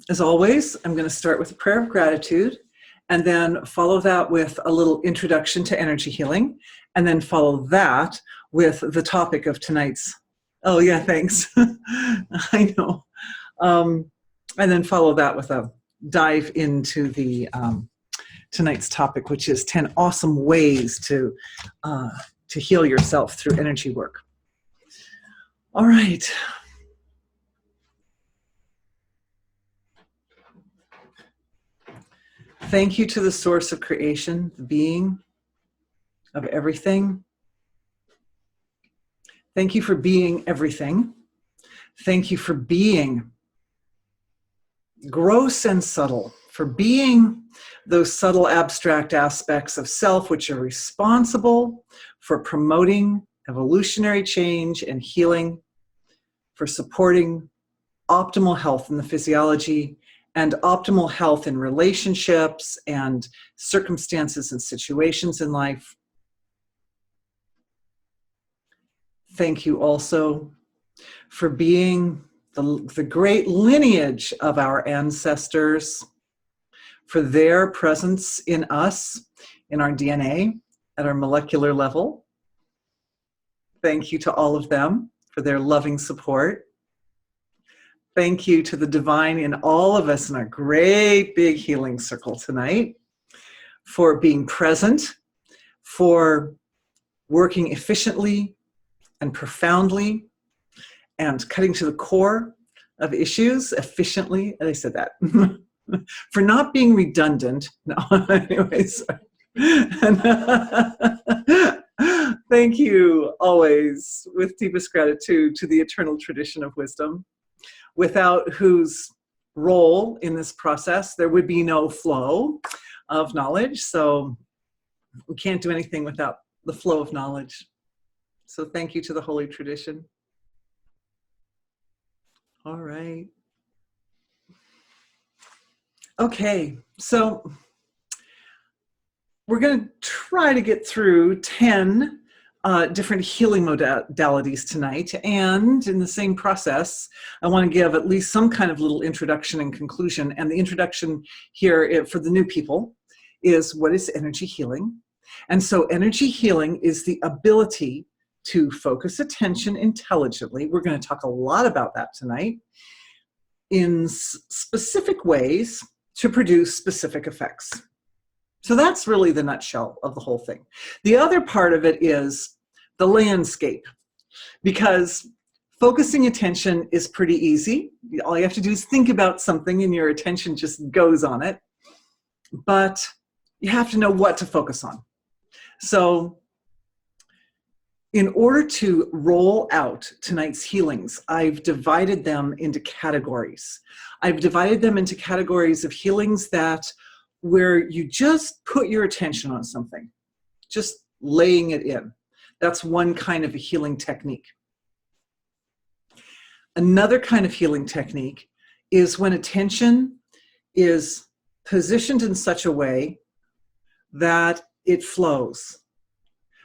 as always, I'm going to start with a prayer of gratitude and then follow that with a little introduction to energy healing, and then follow that with the topic of tonight's, oh yeah, thanks. I know. And then follow that with a dive into the tonight's topic, which is 10 awesome ways to heal yourself through energy work. All right. Thank you to the source of creation, the being of everything. Thank you for being everything. Thank you for being gross and subtle, for being those subtle abstract aspects of self which are responsible for promoting evolutionary change and healing, for supporting optimal health in the physiology and optimal health in relationships and circumstances and situations in life. Thank you also for being the great lineage of our ancestors, for their presence in us, in our DNA, at our molecular level. Thank you to all of them for their loving support. Thank you to the divine in all of us in our great big healing circle tonight for being present, for working efficiently and profoundly and cutting to the core of issues efficiently. And I said that. For not being redundant. No, anyways. Thank you always with deepest gratitude to the eternal tradition of wisdom, without whose role in this process there would be no flow of knowledge. So we can't do anything without the flow of knowledge. So thank you to the holy tradition. All right. Okay, so we're going to try to get through 10 different healing modalities tonight. And in the same process, I want to give at least some kind of little introduction and conclusion. And the introduction here for the new people is, what is energy healing? And so energy healing is the ability to focus attention intelligently. We're going to talk a lot about that tonight, in specific ways to produce specific effects. So that's really the nutshell of the whole thing. The other part of it is the landscape, because focusing attention is pretty easy. All you have to do is think about something and your attention just goes on it. But you have to know what to focus on. So in order to roll out tonight's healings, I've divided them into categories. I've divided them into categories of healings where you just put your attention on something, just laying it in. That's one kind of a healing technique. Another kind of healing technique is when attention is positioned in such a way that it flows.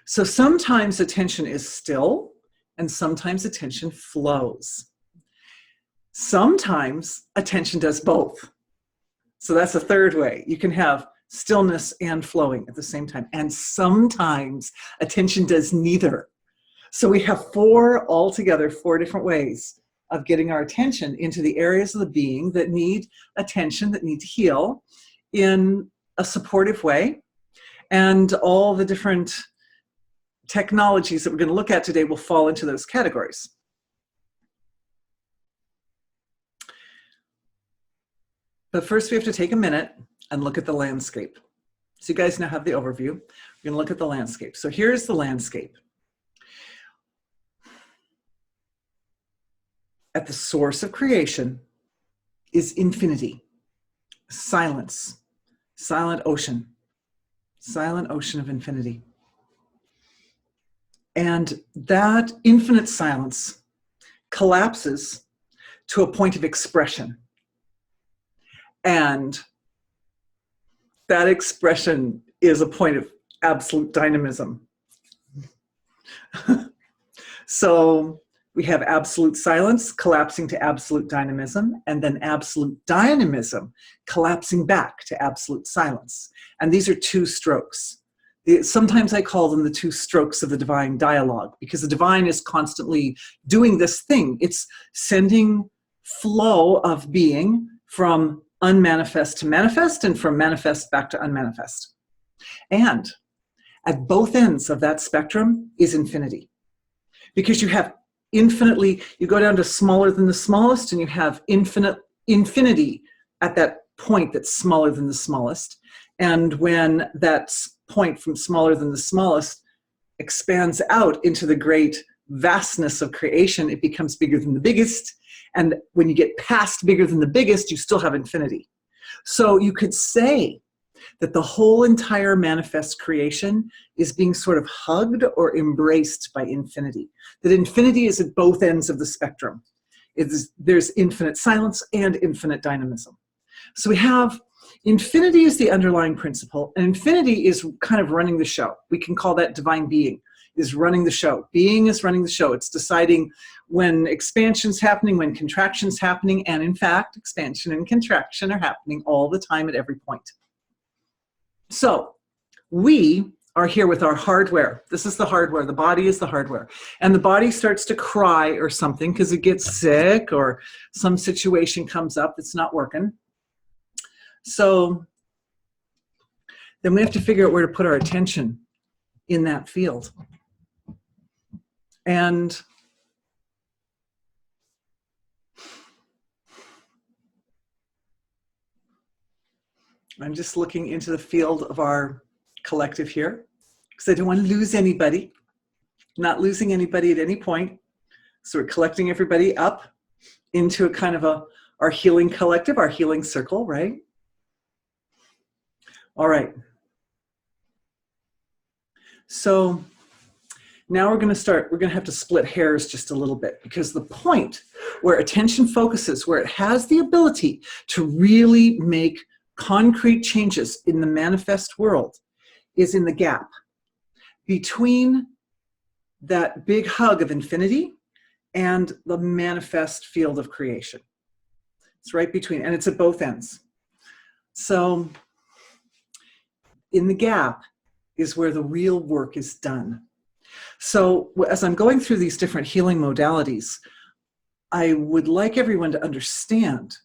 So sometimes attention is still, and sometimes attention flows. Sometimes attention does both. So that's a third way. You can have stillness and flowing at the same time. And sometimes attention does neither. So we have four different ways of getting our attention into the areas of the being that need attention, that need to heal in a supportive way. And all the different technologies that we're going to look at today will fall into those categories. But first we have to take a minute and look at the landscape. So you guys now have the overview. We're going to look at the landscape. So here's the landscape. At the source of creation is infinity, silence, silent ocean of infinity. And that infinite silence collapses to a point of expression. And that expression is a point of absolute dynamism. So We have absolute silence collapsing to absolute dynamism, and then absolute dynamism collapsing back to absolute silence. And these are two strokes. Sometimes I call them the two strokes of the divine dialogue, because the divine is constantly doing this thing. It's sending flow of being from unmanifest to manifest, and from manifest back to unmanifest. And at both ends of that spectrum is infinity. Because you have infinitely, you go down to smaller than the smallest, and you have infinity at that point that's smaller than the smallest. And when that point from smaller than the smallest expands out into the great vastness of creation, it becomes bigger than the biggest. And when you get past bigger than the biggest, you still have infinity. So you could say that the whole entire manifest creation is being sort of hugged or embraced by infinity. That infinity is at both ends of the spectrum. There's infinite silence and infinite dynamism. So we have infinity is the underlying principle, and infinity is kind of running the show. We can call that divine being is running the show. Being is running the show. It's deciding when expansion's happening, when contraction's happening, and in fact, expansion and contraction are happening all the time at every point. So we are here with our hardware. This is the hardware. The body is the hardware. And the body starts to cry or something because it gets sick or some situation comes up that's not working. So then we have to figure out where to put our attention in that field. And I'm just looking into the field of our collective here because I don't want to lose anybody, not losing anybody at any point. So we're collecting everybody up into a kind of our healing collective, our healing circle, right? All right. So now we're going to have to split hairs just a little bit, because the point where attention focuses, where it has the ability to really make concrete changes in the manifest world, is in the gap between that big hug of infinity and the manifest field of creation. It's right between, and it's at both ends. So in the gap is where the real work is done. So as I'm going through these different healing modalities, I would like everyone to understand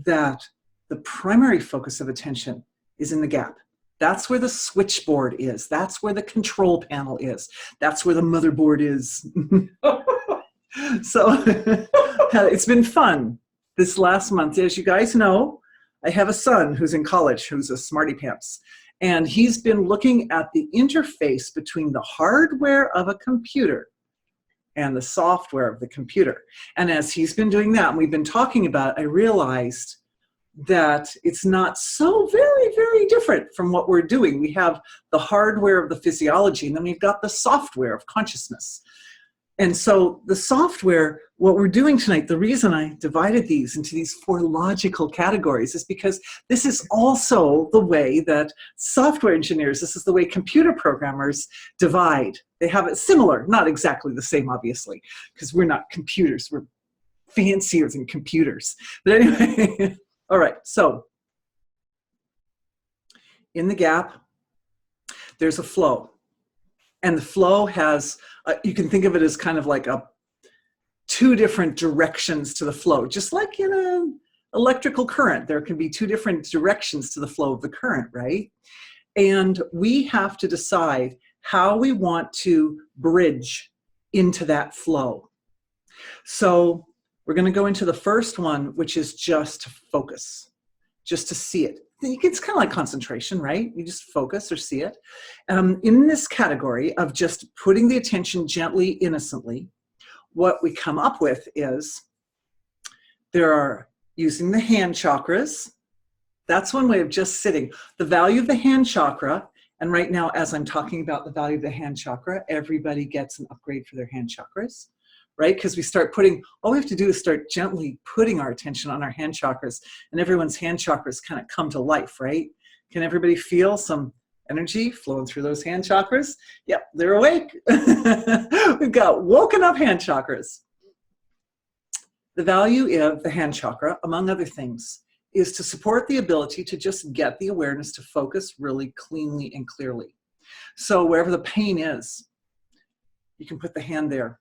that the primary focus of attention is in the gap. That's where the switchboard is. That's where the control panel is. That's where the motherboard is. So it's been fun this last month. As you guys know, I have a son who's in college, who's a smarty pants. And he's been looking at the interface between the hardware of a computer and the software of the computer. And as he's been doing that, and we've been talking about it, I realized that it's not so very, very different from what we're doing. We have the hardware of the physiology, and then we've got the software of consciousness. And so the software, what we're doing tonight, the reason I divided these into these 4 logical categories is because this is also the way that software engineers, this is the way computer programmers divide. They have it similar, not exactly the same, obviously, because we're not computers. We're fancier than computers. But anyway, all right, so in the gap, there's a flow. And the flow has, you can think of it as kind of like 2 different directions to the flow. Just like in an electrical current, there can be 2 different directions to the flow of the current, right? And we have to decide how we want to bridge into that flow. So we're going to go into the first one, which is just to focus, just to see it. It's kind of like concentration, right? You just focus or see it. In this category of just putting the attention gently, innocently, what we come up with is there are using the hand chakras. That's one way of just sitting. The value of the hand chakra, and right now as I'm talking about the value of the hand chakra, everybody gets an upgrade for their hand chakras, right? Because we start putting, all we have to do is start gently putting our attention on our hand chakras, and everyone's hand chakras kind of come to life, right? Can everybody feel some energy flowing through those hand chakras? Yep, they're awake. We've got woken up hand chakras. The value of the hand chakra, among other things, is to support the ability to just get the awareness to focus really cleanly and clearly. So wherever the pain is, you can put the hand there.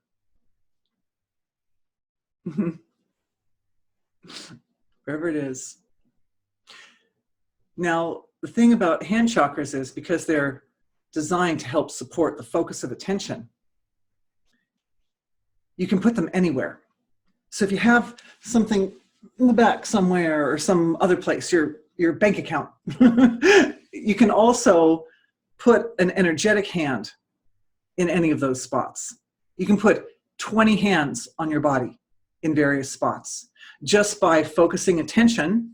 Wherever it is. Now, the thing about hand chakras is because they're designed to help support the focus of attention, you can put them anywhere. So if you have something in the back somewhere or some other place, your bank account, you can also put an energetic hand in any of those spots. You can put 20 hands on your body in various spots just by focusing attention,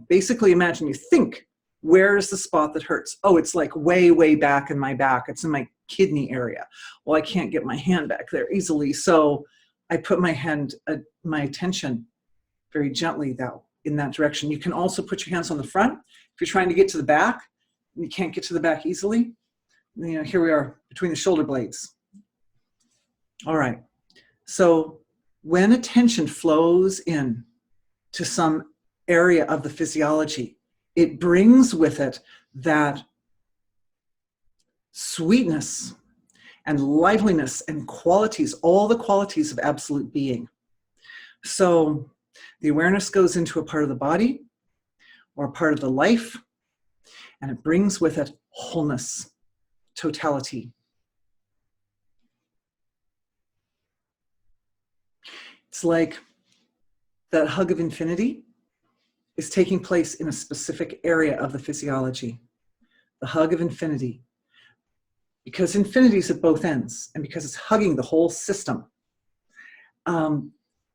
basically imagine you think, where is the spot that hurts? Oh, it's like way, way back in my back. It's in my kidney area. Well, I can't get my hand back there easily. So I put my attention very gently in that direction. You can also put your hands on the front. If you're trying to get to the back and you can't get to the back easily, here we are between the shoulder blades. All right. So when attention flows in to some area of the physiology, it brings with it that sweetness and liveliness and qualities, all the qualities of absolute being. So the awareness goes into a part of the body or a part of the life, and it brings with it wholeness, totality. It's like that hug of infinity is taking place in a specific area of the physiology. The hug of infinity. Because infinity is at both ends, and because it's hugging the whole system.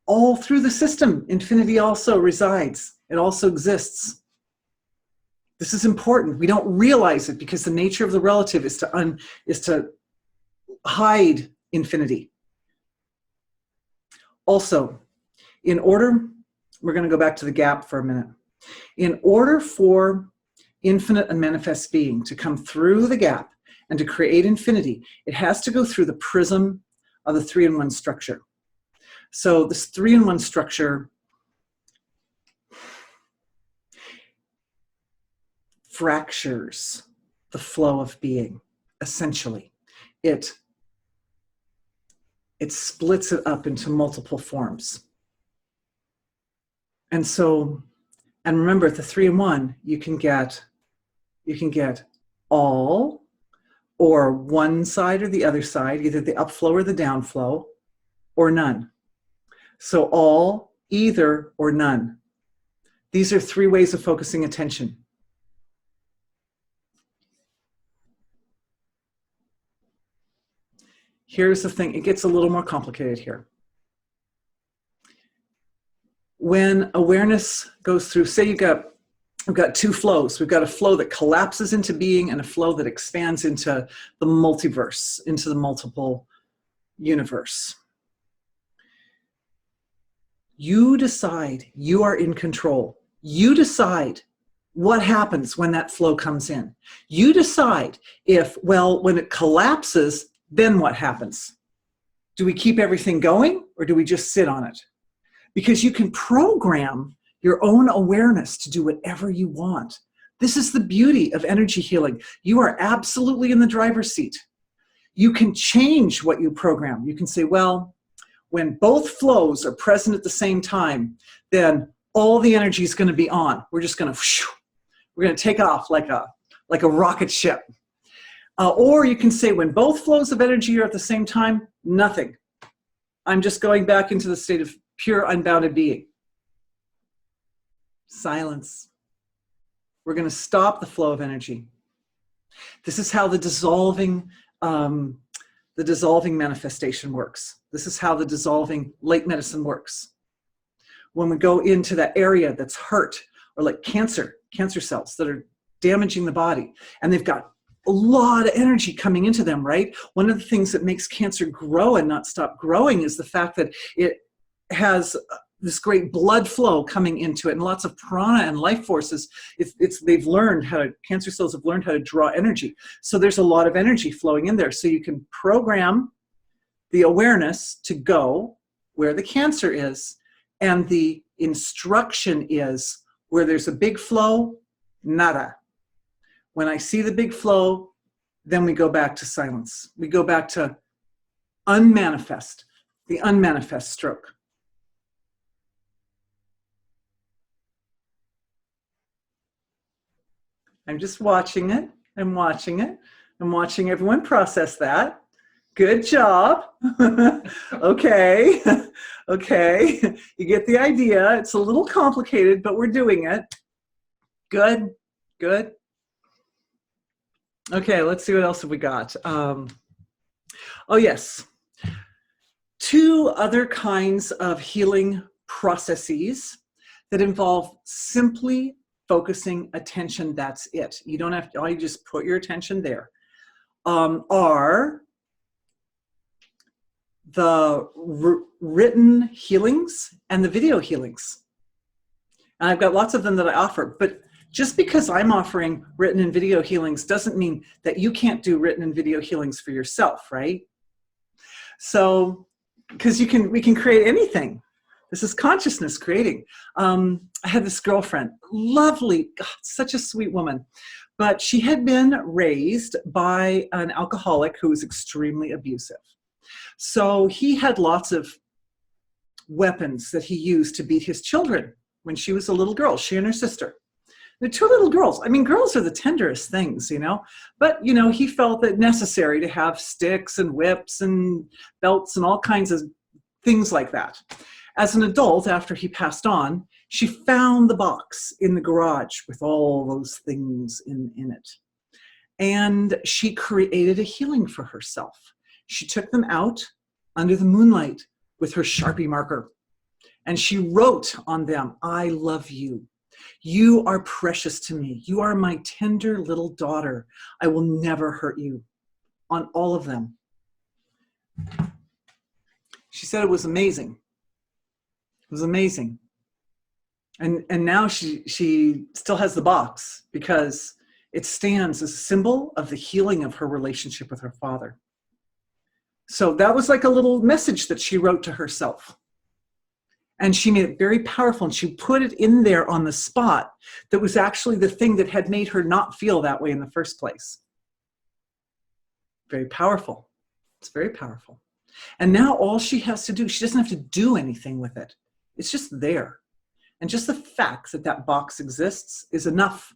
All through the system, infinity also resides. It also exists. This is important. We don't realize it because the nature of the relative is to hide infinity. Also, we're going to go back to the gap for a minute. In order for infinite and manifest being to come through the gap and to create infinity, it has to go through the prism of the 3-in-1 structure. So this 3-in-1 structure fractures the flow of being, essentially. It splits it up into multiple forms. And remember, at the 3-in-1, you can get all, or one side or the other side, either the upflow or the downflow, or none. So all, either, or none. These are 3 ways of focusing attention. Here's the thing, it gets a little more complicated here. When awareness goes through, say we've got 2 flows. We've got a flow that collapses into being and a flow that expands into the multiverse, into the multiple universe. You decide, you are in control. You decide what happens when that flow comes in. You decide when it collapses, then what happens? Do we keep everything going or do we just sit on it? Because you can program your own awareness to do whatever you want. This is the beauty of energy healing. You are absolutely in the driver's seat. You can change what you program. You can say, well, when both flows are present at the same time, then all the energy is going to be on. We're just going to take off like a rocket ship. Or you can say, when both flows of energy are at the same time, nothing. I'm just going back into the state of pure unbounded being. Silence. We're going to stop the flow of energy. This is how the dissolving manifestation works. This is how the dissolving light medicine works. When we go into that area that's hurt, or like cancer cells that are damaging the body, and they've got a lot of energy coming into them, right? One of the things that makes cancer grow and not stop growing is the fact that it has this great blood flow coming into it and lots of prana and life forces. Cancer cells have learned how to draw energy. So there's a lot of energy flowing in there. So you can program the awareness to go where the cancer is, and the instruction is where there's a big flow, nada. When I see the big flow, then we go back to silence. We go back to unmanifest, the unmanifest stroke. I'm just watching it. I'm watching it. I'm watching everyone process that. Good job. Okay. Okay. You get the idea. It's a little complicated, but we're doing it. Good. Good. Okay, let's see what else have we got. Oh, yes. 2 other kinds of healing processes that involve simply focusing attention. That's it. You don't have to, all you just put your attention there. Are the written healings and the video healings. And I've got lots of them that I offer, but just because I'm offering written and video healings doesn't mean that you can't do written and video healings for yourself, right? So, because we can create anything. This is consciousness creating. I had this girlfriend, lovely, God, such a sweet woman, but she had been raised by an alcoholic who was extremely abusive. So he had lots of weapons that he used to beat his children when she was a little girl, she and her sister. The 2 little girls. I mean, girls are the tenderest things, you know, but, you know, he felt it necessary to have sticks and whips and belts and all kinds of things like that. As an adult, after he passed on, she found the box in the garage with all those things in it. And she created a healing for herself. She took them out under the moonlight with her Sharpie marker. And she wrote on them, I love you. You are precious to me. You are my tender little daughter. I will never hurt you. On all of them. She said it was amazing. It was amazing. And now she still has the box because it stands as a symbol of the healing of her relationship with her father. So that was like a little message that she wrote to herself. And she made it very powerful, and she put it in there on the spot that was actually the thing that had made her not feel that way in the first place. Very powerful. It's very powerful. And now all she has to do, she doesn't have to do anything with it. It's just there. And just the fact that that box exists is enough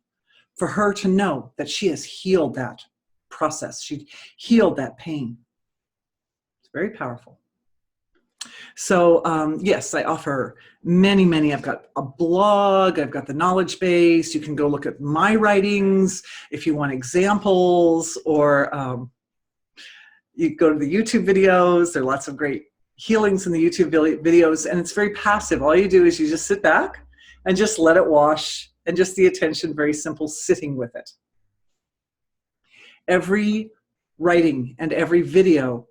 for her to know that she has healed that process. She healed that pain. It's very powerful. So yes, I offer many. I've got a blog, I've got the knowledge base. You can go look at my writings if you want examples, or you go to the YouTube videos. There are lots of great healings in the YouTube videos, and it's very passive. All you do is you just sit back and just let it wash, and just the attention, very simple, sitting with it. Every writing and every video,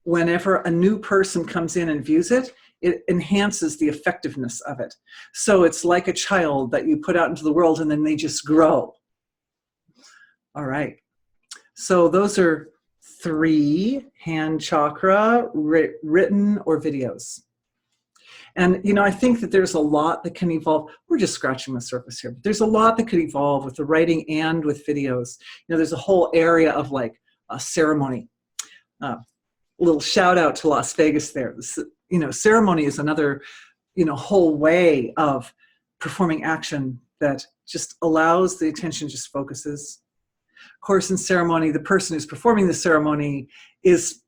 whenever a new person comes in and views it, it enhances the effectiveness of it. So it's like a child that you put out into the world and then they just grow. All right. So those are 3: hand chakra, written, or videos. And, you know, I think that there's a lot that can evolve. We're just scratching the surface here. But there's a lot that could evolve with the writing and with videos. You know, there's a whole area of like a ceremony. Little shout out to Las Vegas there. You know, ceremony is another, you know, whole way of performing action that just allows the attention, just focuses. Of course, in ceremony, the person who's performing the ceremony is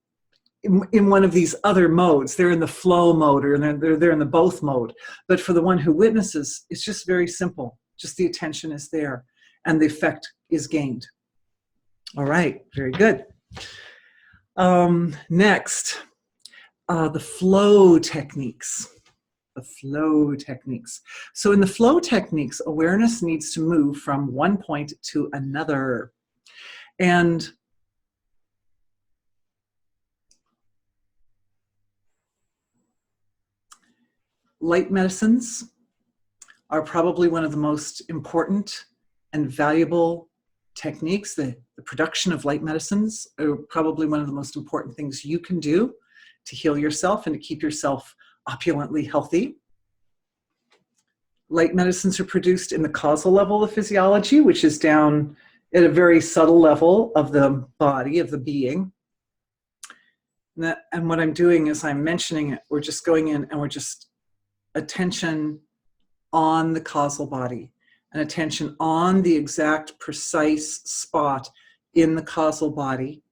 in one of these other modes. They're in the flow mode, or they're in the both mode. But for the one who witnesses, it's just very simple. Just the attention is there and the effect is gained. All right, very good. Next, the flow techniques. The flow techniques. So in the flow techniques, awareness needs to move from one point to another. And light medicines are probably one of the most important and valuable techniques. The production of light medicines are probably one of the most important things you can do to heal yourself and to keep yourself opulently healthy. Light medicines are produced in the causal level of physiology, which is down at a very subtle level of the body, of the being. And what I'm doing is I'm mentioning it. We're just going in and we're just attention on the causal body and attention on the exact precise spot in the causal body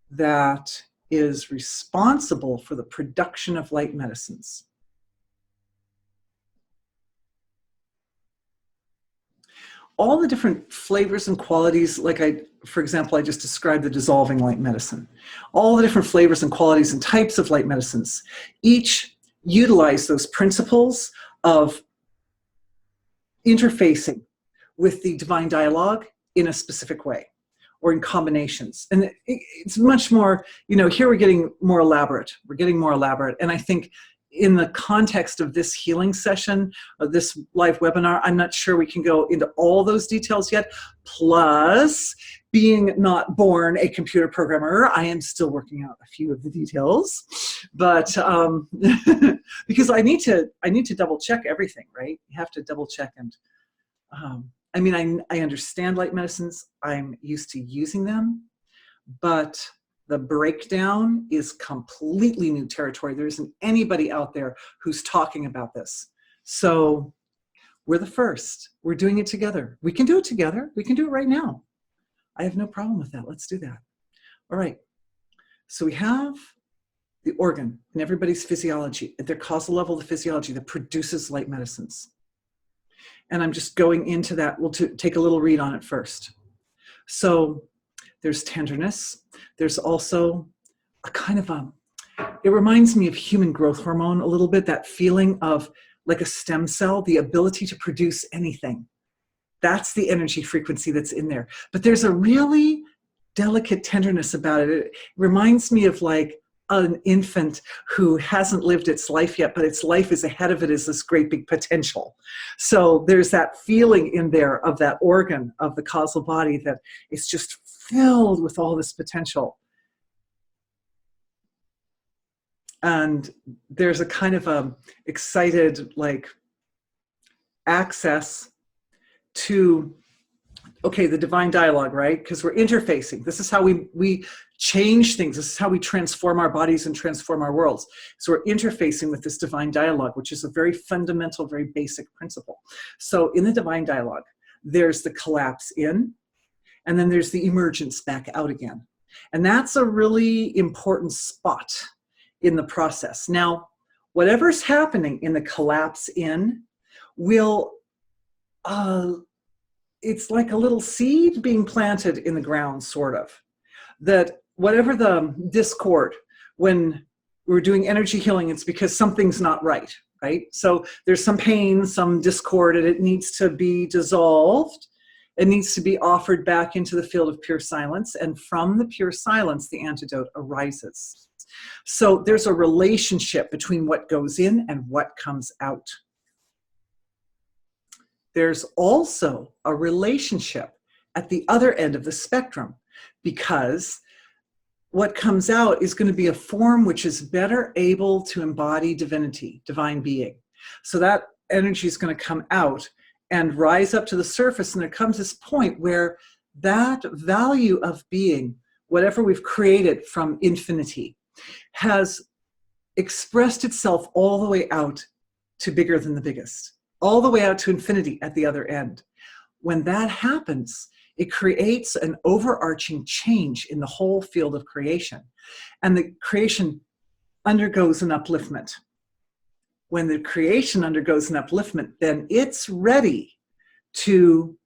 that is responsible for the production of light medicines. All the different flavors and qualities, for example, I just described the dissolving light medicine. All the different flavors and qualities and types of light medicines, each utilize those principles of interfacing with the divine dialogue in a specific way or in combinations. And it's much more, here we're getting more elaborate. We're getting more elaborate. And I think in the context of this healing session, of this live webinar, I'm not sure we can go into all those details yet. Plus, being not born a computer programmer, I am still working out a few of the details. But because I need to double check everything, right? You have to double check. And I understand light medicines. I'm used to using them, but the breakdown is completely new territory. There isn't anybody out there who's talking about this. So we're the first. We're doing it together. We can do it together. We can do it right now. I have no problem with that. Let's do that. All right. So we have the organ in everybody's physiology, at their causal level of physiology that produces light medicines. And I'm just going into that. We'll take a little read on it first. So there's tenderness. There's also a kind of it reminds me of human growth hormone a little bit, that feeling of like a stem cell, the ability to produce anything. That's the energy frequency that's in there. But there's a really delicate tenderness about it. It reminds me of like an infant who hasn't lived its life yet, but its life is ahead of it as this great big potential. So there's that feeling in there of that organ of the causal body that is just filled with all this potential. And there's a kind of excited access to, okay, the divine dialogue, right? Because we're interfacing. This is how we change things. This is how we transform our bodies and transform our worlds. So we're interfacing with this divine dialogue, which is a very fundamental, very basic principle. So in the divine dialogue, there's the collapse in, and then there's the emergence back out again. And that's a really important spot in the process. Now, whatever's happening in the collapse in will, it's like a little seed being planted in the ground, sort of. That whatever the discord, when we're doing energy healing, it's because something's not right, right? So there's some pain, some discord, and it needs to be dissolved. It needs to be offered back into the field of pure silence. And from the pure silence, the antidote arises. So there's a relationship between what goes in and what comes out. There's also a relationship at the other end of the spectrum, because what comes out is going to be a form which is better able to embody divinity, divine being. So that energy is going to come out and rise up to the surface, and there comes this point where that value of being, whatever we've created from infinity, has expressed itself all the way out to bigger than the biggest, all the way out to infinity at the other end. When that happens, it creates an overarching change in the whole field of creation, and the creation undergoes an upliftment. When the creation undergoes an upliftment, then it's ready to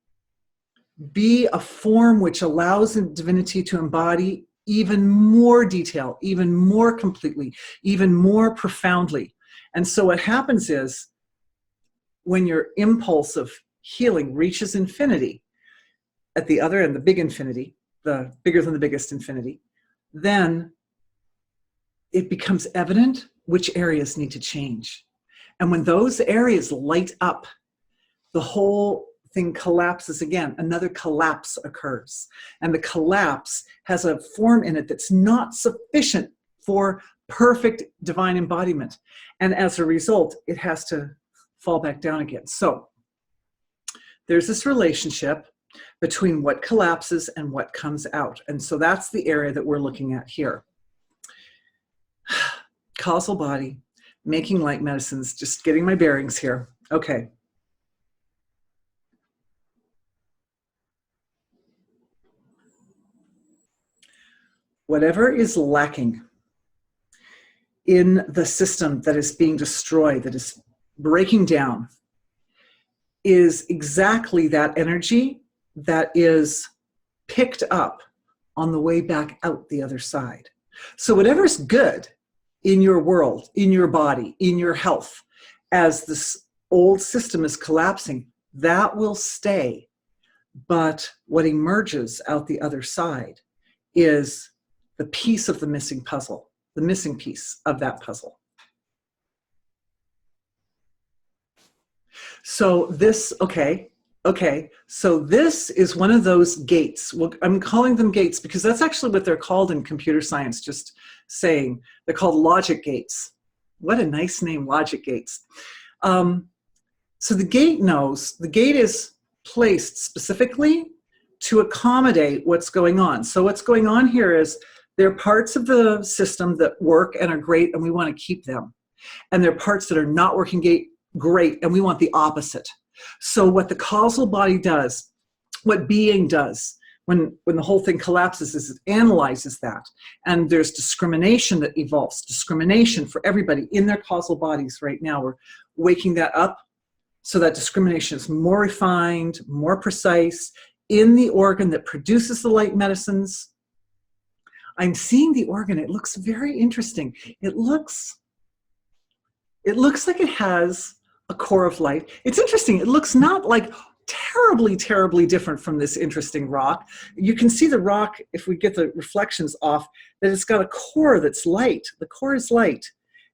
be a form which allows the divinity to embody even more detail, even more completely, even more profoundly. And so what happens is, when your impulse of healing reaches infinity, at the other end, the big infinity, the bigger than the biggest infinity, then it becomes evident which areas need to change. And when those areas light up, the whole thing collapses again. Another collapse occurs. And the collapse has a form in it that's not sufficient for perfect divine embodiment. And as a result, it has to fall back down again. So there's this relationship between what collapses and what comes out. And so that's the area that we're looking at here. Causal body, making light medicines, just getting my bearings here. Okay. Whatever is lacking in the system that is being destroyed, that is breaking down, is exactly that energy that is picked up on the way back out the other side. So whatever's good in your world, in your body, in your health, as this old system is collapsing, that will stay. But what emerges out the other side is the piece of the missing puzzle, the missing piece of that puzzle. So this, okay, so this is one of those gates. Well, I'm calling them gates because that's actually what they're called in computer science, just saying. They're called logic gates. What a nice name, logic gates. So the gate knows, the gate is placed specifically to accommodate what's going on. So what's going on here is there are parts of the system that work and are great and we want to keep them. And there are parts that are not working great and we want the opposite. So what the causal body does, what being does, when the whole thing collapses, is it analyzes that. And there's discrimination that evolves, discrimination for everybody in their causal bodies right now. We're waking that up so that discrimination is more refined, more precise in the organ that produces the light medicines. I'm seeing the organ. It looks very interesting. It looks like it has a core of light. It's interesting. It looks not like terribly, terribly different from this interesting rock. You can see the rock, if we get the reflections off, that it's got a core that's light. The core is light.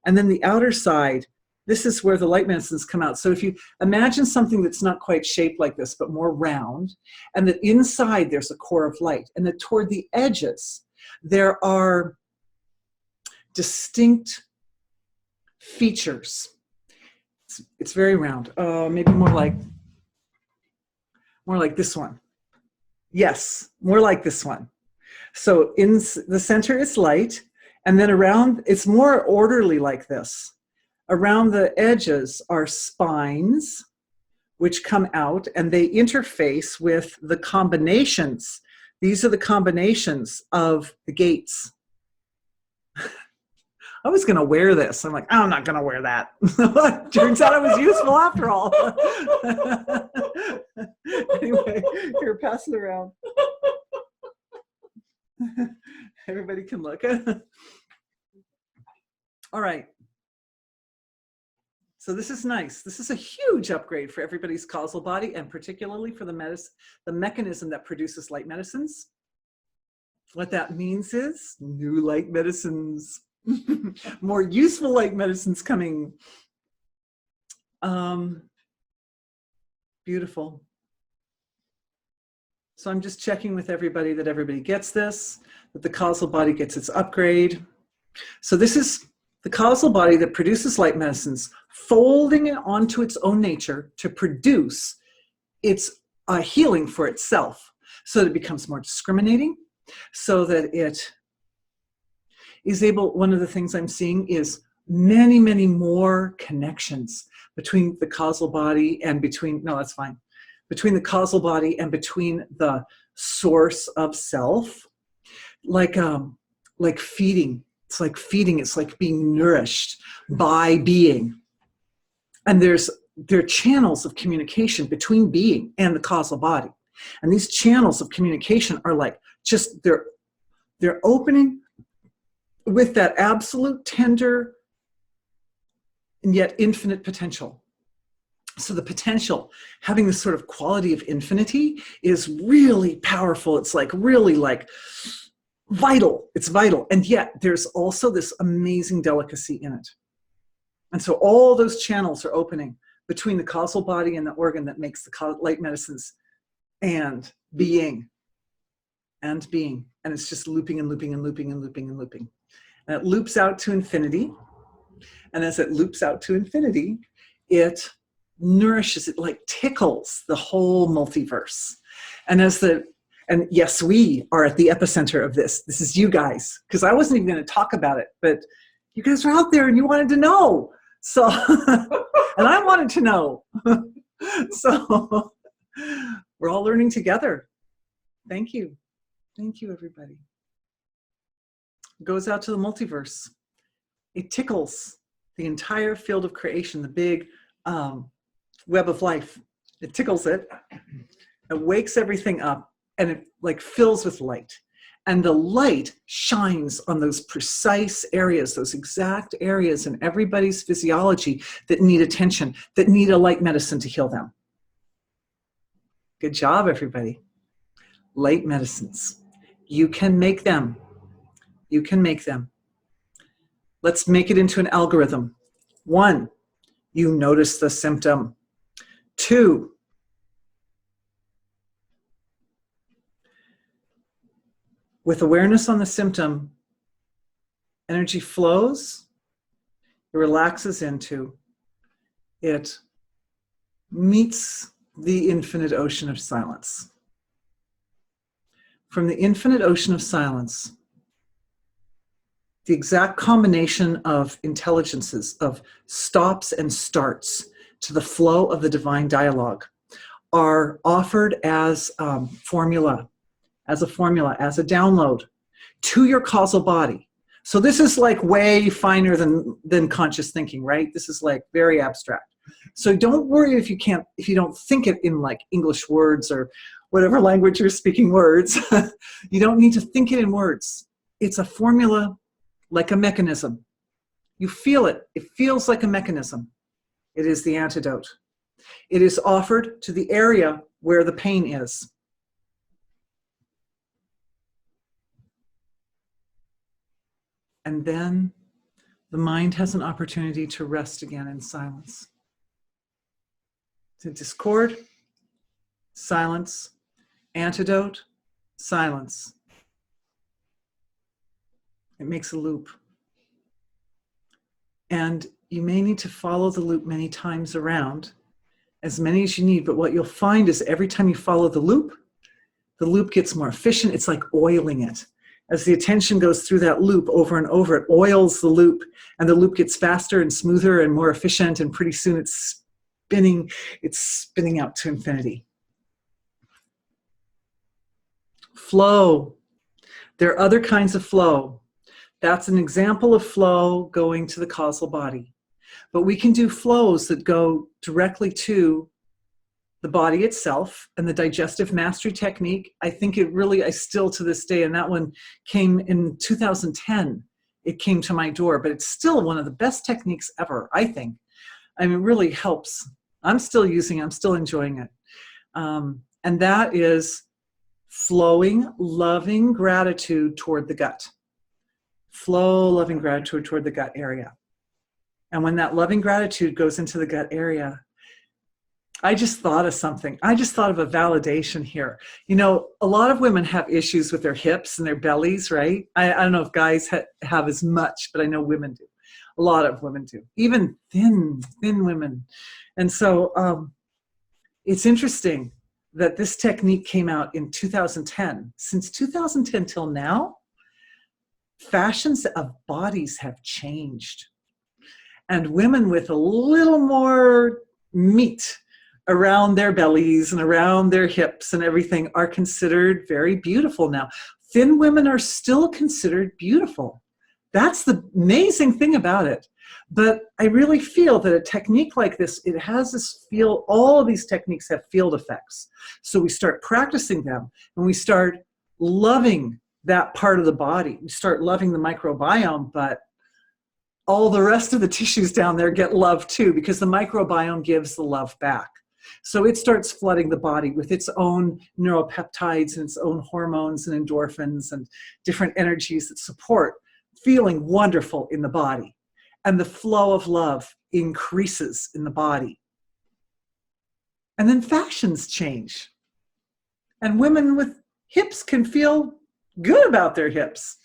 And then the outer side, this is where the light medicines come out. So if you imagine something that's not quite shaped like this, but more round, and that inside there's a core of light, and that toward the edges, there are distinct features. It's very round. Maybe more like this one. Yes, more like this one. So in the center is light, and then around, it's more orderly like this. Around the edges are spines, which come out, and they interface with the combinations. These are the combinations of the gates. I was going to wear this. I'm like, I'm not going to wear that. Turns out it was useful after all. Anyway, here, pass it around. Everybody can look. All right. So this is nice. This is a huge upgrade for everybody's causal body, and particularly for the mechanism that produces light medicines. What that means is new light medicines. More useful light medicines coming. Beautiful. So I'm just checking with everybody that everybody gets this, that the causal body gets its upgrade. So this is the causal body that produces light medicines, folding it onto its own nature to produce its healing for itself, so that it becomes more discriminating, so that it is able, one of the things I'm seeing is many, many more connections between the causal body and between, no, that's fine, between the causal body and between the source of self, like feeding. It's like feeding, it's like being nourished by being. And there are channels of communication between being and the causal body. And these channels of communication are like, just, they're opening with that absolute tender and yet infinite potential. So the potential, having this sort of quality of infinity, is really powerful. It's like really like vital. It's vital. And yet there's also this amazing delicacy in it. And so all those channels are opening between the causal body and the organ that makes the light medicines and being. and being. And it's just looping and looping and looping and looping and looping. And it loops out to infinity. And as it loops out to infinity, it nourishes, it like tickles the whole multiverse. And and yes, we are at the epicenter of this. This is you guys, because I wasn't even going to talk about it, but you guys are out there and you wanted to know. So, and I wanted to know. So we're all learning together. Thank you. Thank you, everybody. It goes out to the multiverse. It tickles the entire field of creation, the big web of life. It tickles it. It wakes everything up, and it like fills with light. And the light shines on those precise areas, those exact areas in everybody's physiology that need attention, that need a light medicine to heal them. Good job, everybody. Light medicines. You can make them. You can make them. Let's make it into an algorithm. 1, you notice the symptom. 2, with awareness on the symptom, energy flows, it relaxes into, it meets the infinite ocean of silence. From the infinite ocean of silence, the exact combination of intelligences, of stops and starts to the flow of the divine dialogue are offered as formula, as a download to your causal body. So this is like way finer than conscious thinking, right? This is like very abstract. So don't worry if you don't think it in like English words or whatever language you're speaking words. You don't need to think it in words. It's a formula, like a mechanism. You feel it. It feels like a mechanism. It is the antidote. It is offered to the area where the pain is. And then the mind has an opportunity to rest again in silence. To discord, silence, antidote, silence. It makes a loop. And you may need to follow the loop many times around, as many as you need, but what you'll find is every time you follow the loop gets more efficient. It's like oiling it. As the attention goes through that loop over and over, it oils the loop, and the loop gets faster and smoother and more efficient, and pretty soon it's spinning out to infinity. Flow. There are other kinds of flow. That's an example of flow going to the causal body. But we can do flows that go directly to the body itself, and the digestive mastery technique. I think I still to this day, and that one came in 2010, it came to my door, but it's still one of the best techniques ever, I think. I mean, it really helps. I'm still using it, I'm still enjoying it. And that is flowing, loving gratitude toward the gut. Flow, loving gratitude toward the gut area. And when that loving gratitude goes into the gut area, I just thought of something. I just thought of a validation here. You know, a lot of women have issues with their hips and their bellies, right? I don't know if guys have as much, but I know women do. A lot of women do, even thin women. And so it's interesting that this technique came out in 2010. Since 2010 till now, fashions of bodies have changed. And women with a little more meat around their bellies and around their hips and everything are considered very beautiful now. Thin women are still considered beautiful. That's the amazing thing about it. But I really feel that a technique like this, it has this feel, all of these techniques have field effects. So we start practicing them and we start loving that part of the body. We start loving the microbiome, but all the rest of the tissues down there get love too, because the microbiome gives the love back. So it starts flooding the body with its own neuropeptides and its own hormones and endorphins and different energies that support feeling wonderful in the body. And the flow of love increases in the body. And then fashions change. And women with hips can feel good about their hips.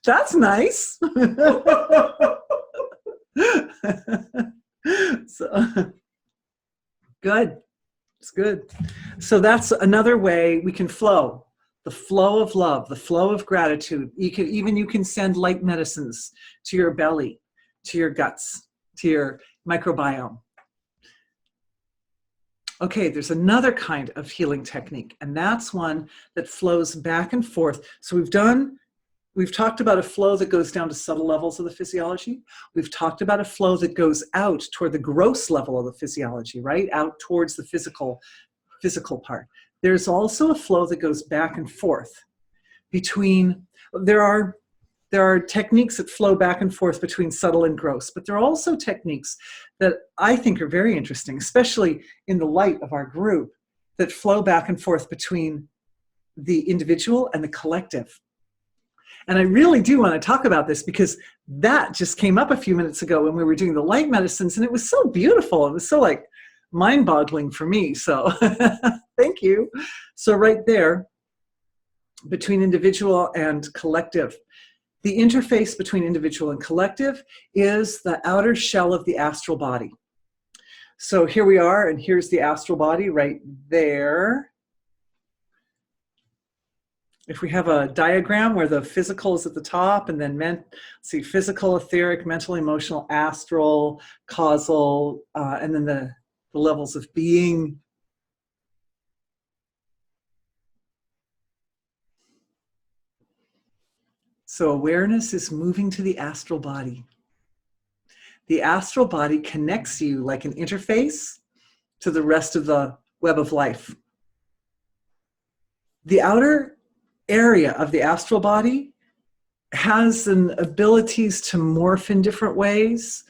That's nice. So, good. It's good. So that's another way we can flow. The flow of love, the flow of gratitude. You can send light medicines to your belly, to your guts, to your microbiome. Okay, there's another kind of healing technique, and that's one that flows back and forth. So we've talked about a flow that goes down to subtle levels of the physiology. We've talked about a flow that goes out toward the gross level of the physiology, right? Out towards the physical part. There's also a flow that goes back and forth between, there are techniques that flow back and forth between subtle and gross, but there are also techniques that I think are very interesting, especially in the light of our group, that flow back and forth between the individual and the collective. And I really do want to talk about this because that just came up a few minutes ago when we were doing the light medicines, and it was so beautiful. It was so like mind-boggling for me. So thank you. So right there, between individual and collective, the interface between individual and collective is the outer shell of the astral body. So here we are, and here's the astral body right there. If we have a diagram where the physical is at the top, and then physical, etheric, mental, emotional, astral, causal, and then the levels of being. So awareness is moving to the astral body. The astral body connects you like an interface to the rest of the web of life. The outer area of the astral body has an abilities to morph in different ways.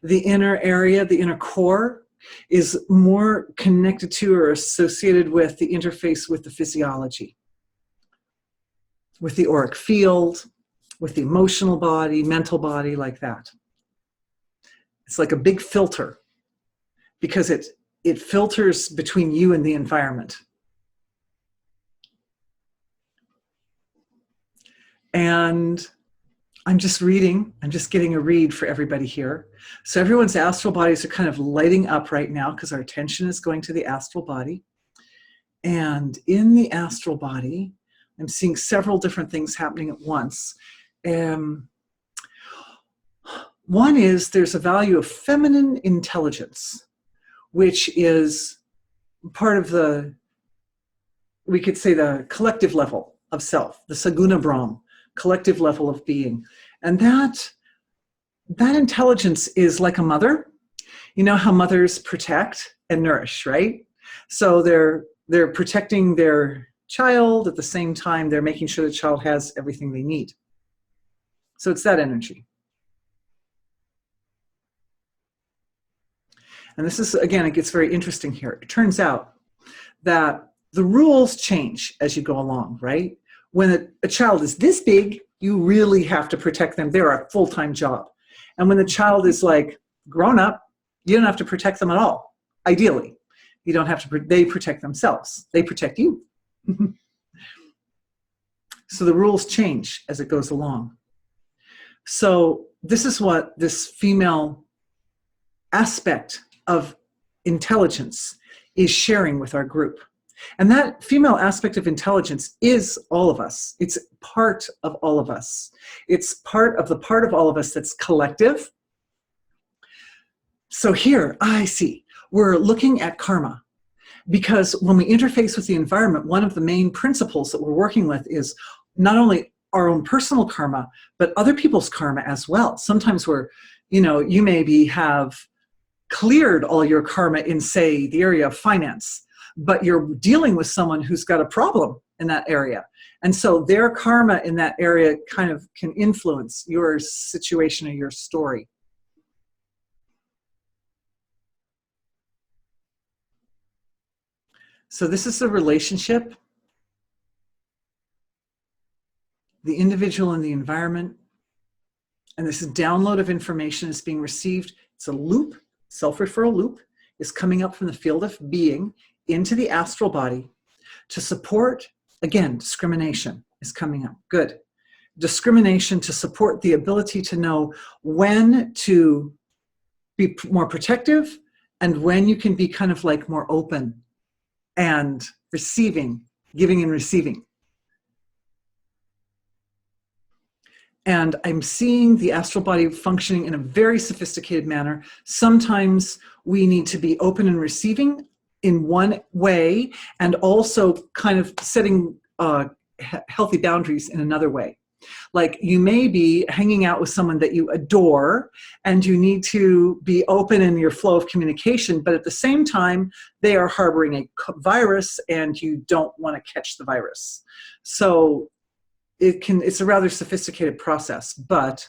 The inner area, the inner core, is more connected to or associated with the interface with the physiology, with the auric field, with the emotional body, mental body, like that. It's like a big filter because it filters between you and the environment. And I'm just getting a read for everybody here. So everyone's astral bodies are kind of lighting up right now because our attention is going to the astral body. And in the astral body, I'm seeing several different things happening at once. One is there's a value of feminine intelligence, which is part of the, we could say, the collective level of self, the Saguna Brahm, collective level of being. And that intelligence is like a mother. You know how mothers protect and nourish, right? So they're protecting their child, at the same time they're making sure the child has everything they need. So it's that energy. And this is, again, it gets very interesting here. It turns out that the rules change as you go along, right? When a child is this big, you really have to protect them. They're a full-time job. And when the child is like grown up, you don't have to protect them at all. Ideally, you don't have to, they protect themselves. They protect you. So the rules change as it goes along. So this is what this female aspect of intelligence is sharing with our group. And that female aspect of intelligence is all of us. It's part of all of us. It's part of all of us that's collective. So here, I see, we're looking at karma. Because when we interface with the environment, one of the main principles that we're working with is not only our own personal karma, but other people's karma as well. Sometimes you maybe have cleared all your karma in, say, the area of finance, but you're dealing with someone who's got a problem in that area. And so their karma in that area kind of can influence your situation or your story. So this is the relationship, the individual and the environment. And this download of information is being received. It's a loop, self-referral loop, is coming up from the field of being into the astral body to support, again, discrimination is coming up. Good. Discrimination to support the ability to know when to be more protective and when you can be kind of like more open and receiving, giving and receiving. And I'm seeing the astral body functioning in a very sophisticated manner. Sometimes we need to be open and receiving in one way, and also kind of setting healthy boundaries in another way. Like you may be hanging out with someone that you adore and you need to be open in your flow of communication, but at the same time, they are harboring a virus and you don't want to catch the virus. So it's a rather sophisticated process, but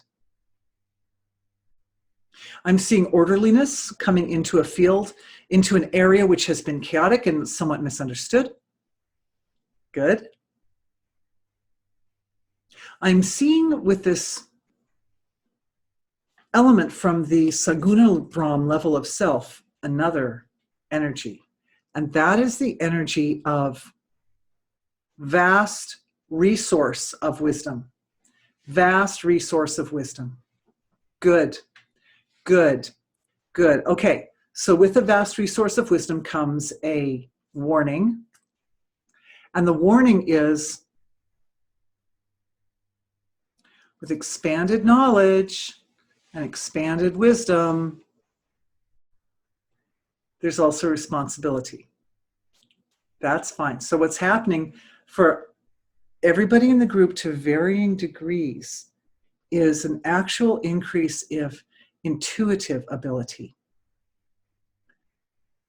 I'm seeing orderliness coming into a field, into an area which has been chaotic and somewhat misunderstood. Good. I'm seeing with this element from the Saguna Brahm level of self, another energy. And that is the energy of vast resource of wisdom. Vast resource of wisdom. Good, good, good. Okay, so with the vast resource of wisdom comes a warning. And the warning is, with expanded knowledge and expanded wisdom, there's also responsibility. That's fine. So what's happening for everybody in the group to varying degrees is an actual increase of intuitive ability.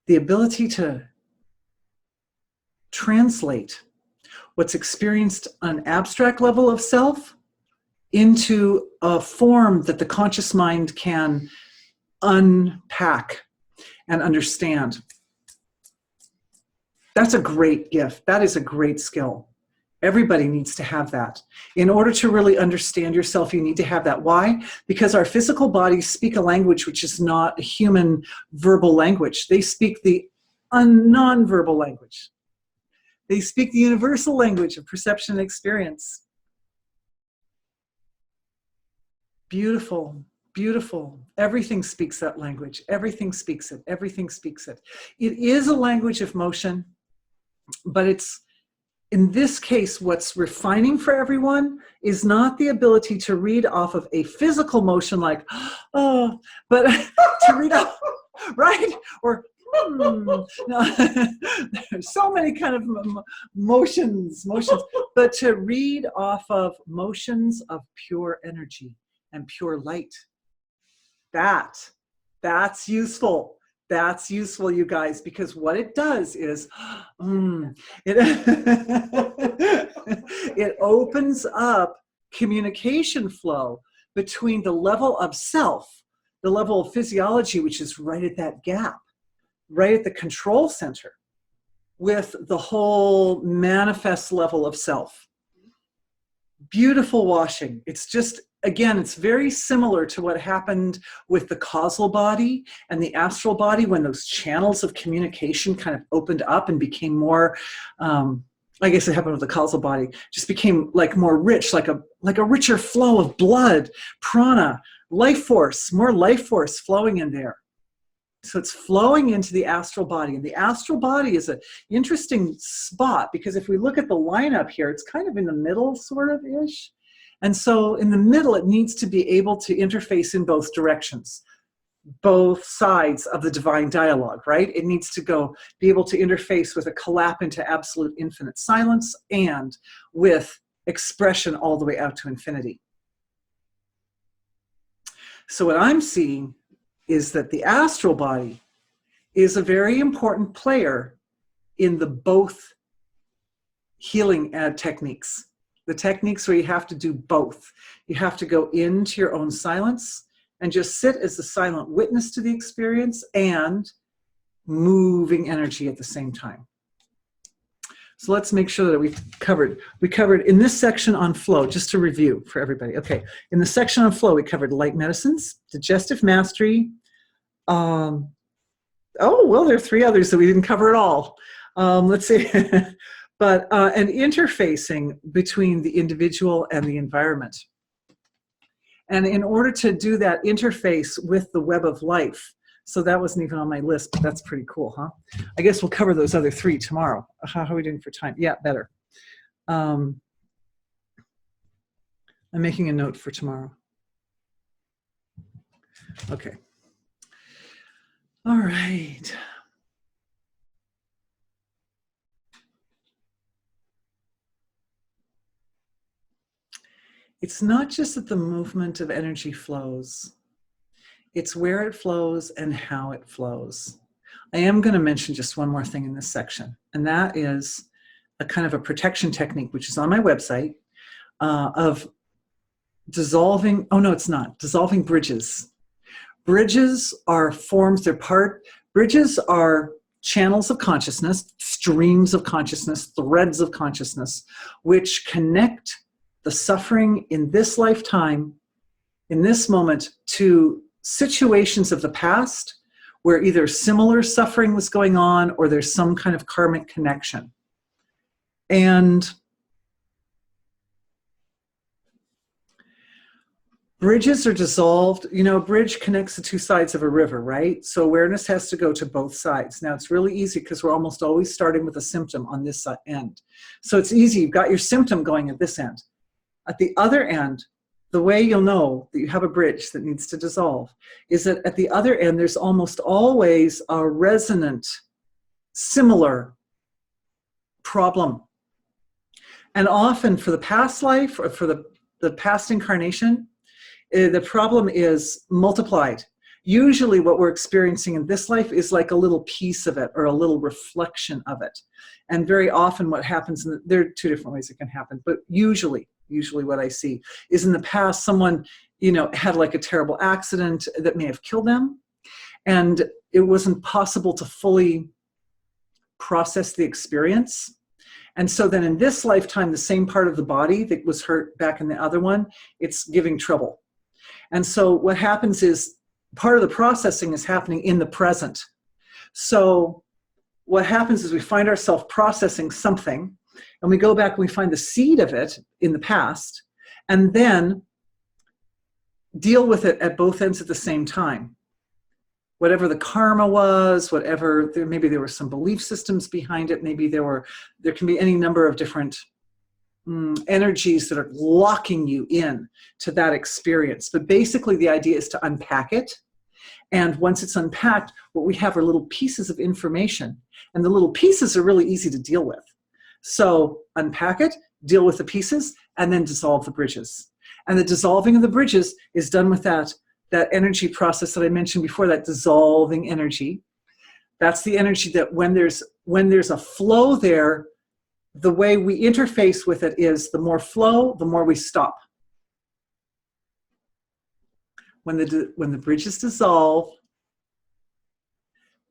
The ability to translate what's experienced on an abstract level of self into a form that the conscious mind can unpack and understand. That's a great gift. That is a great skill. Everybody needs to have that. In order to really understand yourself, you need to have that. Why? Because our physical bodies speak a language which is not a human verbal language. They speak the non-verbal language. They speak the universal language of perception and experience. Beautiful, beautiful. Everything speaks that language. Everything speaks it. Everything speaks it. It is a language of motion, but it's, in this case, what's refining for everyone is not the ability to read off of a physical motion like, oh, but to read off, right? Or, no. There's so many kind of motions, but to read off of motions of pure energy and pure light. That's useful. That's useful, you guys, because what it does is it opens up communication flow between the level of self, the level of physiology, which is right at that gap, right at the control center, with the whole manifest level of self. Beautiful washing. It's just, again, it's very similar to what happened with the causal body and the astral body when those channels of communication kind of opened up and became more, I guess it happened with the causal body, just became like more rich, like a richer flow of blood, prana, life force, more life force flowing in there. So it's flowing into the astral body. And the astral body is an interesting spot because if we look at the lineup here, it's kind of in the middle sort of ish. And so in the middle, it needs to be able to interface in both directions, both sides of the divine dialogue, right? It needs to be able to interface with a collapse into absolute infinite silence and with expression all the way out to infinity. So what I'm seeing is that the astral body is a very important player in the both healing techniques. The techniques where you have to do both. You have to go into your own silence and just sit as the silent witness to the experience and moving energy at the same time. So let's make sure that we covered in this section on flow, just to review for everybody. Okay, in the section on flow, we covered light medicines, digestive mastery. Oh, well, there are 3 others that we didn't cover at all. Let's see. but and interfacing between the individual and the environment. And in order to do that interface with the web of life, so that wasn't even on my list, but that's pretty cool, huh? I guess we'll cover those other three tomorrow. How are we doing for time? Yeah, better. I'm making a note for tomorrow. Okay. All right. It's not just that the movement of energy flows. It's where it flows and how it flows. I am going to mention just one more thing in this section, and that is a kind of a protection technique, which is on my website, of dissolving, oh no, it's not, dissolving bridges. Bridges are forms, bridges are channels of consciousness, streams of consciousness, threads of consciousness, which connect the suffering in this lifetime, in this moment, to situations of the past where either similar suffering was going on or there's some kind of karmic connection. And bridges are dissolved. You know, a bridge connects the two sides of a river, right? So awareness has to go to both sides. Now, it's really easy because we're almost always starting with a symptom on this end. So it's easy. You've got your symptom going at this end. At the other end, the way you'll know that you have a bridge that needs to dissolve is that at the other end, there's almost always a resonant, similar problem. And often for the past life or for the past incarnation, the problem is multiplied. Usually what we're experiencing in this life is like a little piece of it or a little reflection of it. And very often what happens, there are two different ways it can happen, but usually what I see is in the past, someone, you know, had like a terrible accident that may have killed them. And it wasn't possible to fully process the experience. And so then in this lifetime, the same part of the body that was hurt back in the other one, it's giving trouble. And so what happens is part of the processing is happening in the present. So what happens is we find ourselves processing something and we go back and we find the seed of it in the past and then deal with it at both ends at the same time. Whatever the karma was, whatever, maybe there were some belief systems behind it, maybe there can be any number of different energies that are locking you in to that experience. But basically the idea is to unpack it. And once it's unpacked, what we have are little pieces of information. And the little pieces are really easy to deal with. So unpack it, deal with the pieces, and then dissolve the bridges. And the dissolving of the bridges is done with that energy process that I mentioned before, that dissolving energy. That's the energy that when there's a flow there, the way we interface with it is the more flow, the more we stop. When the bridges dissolve,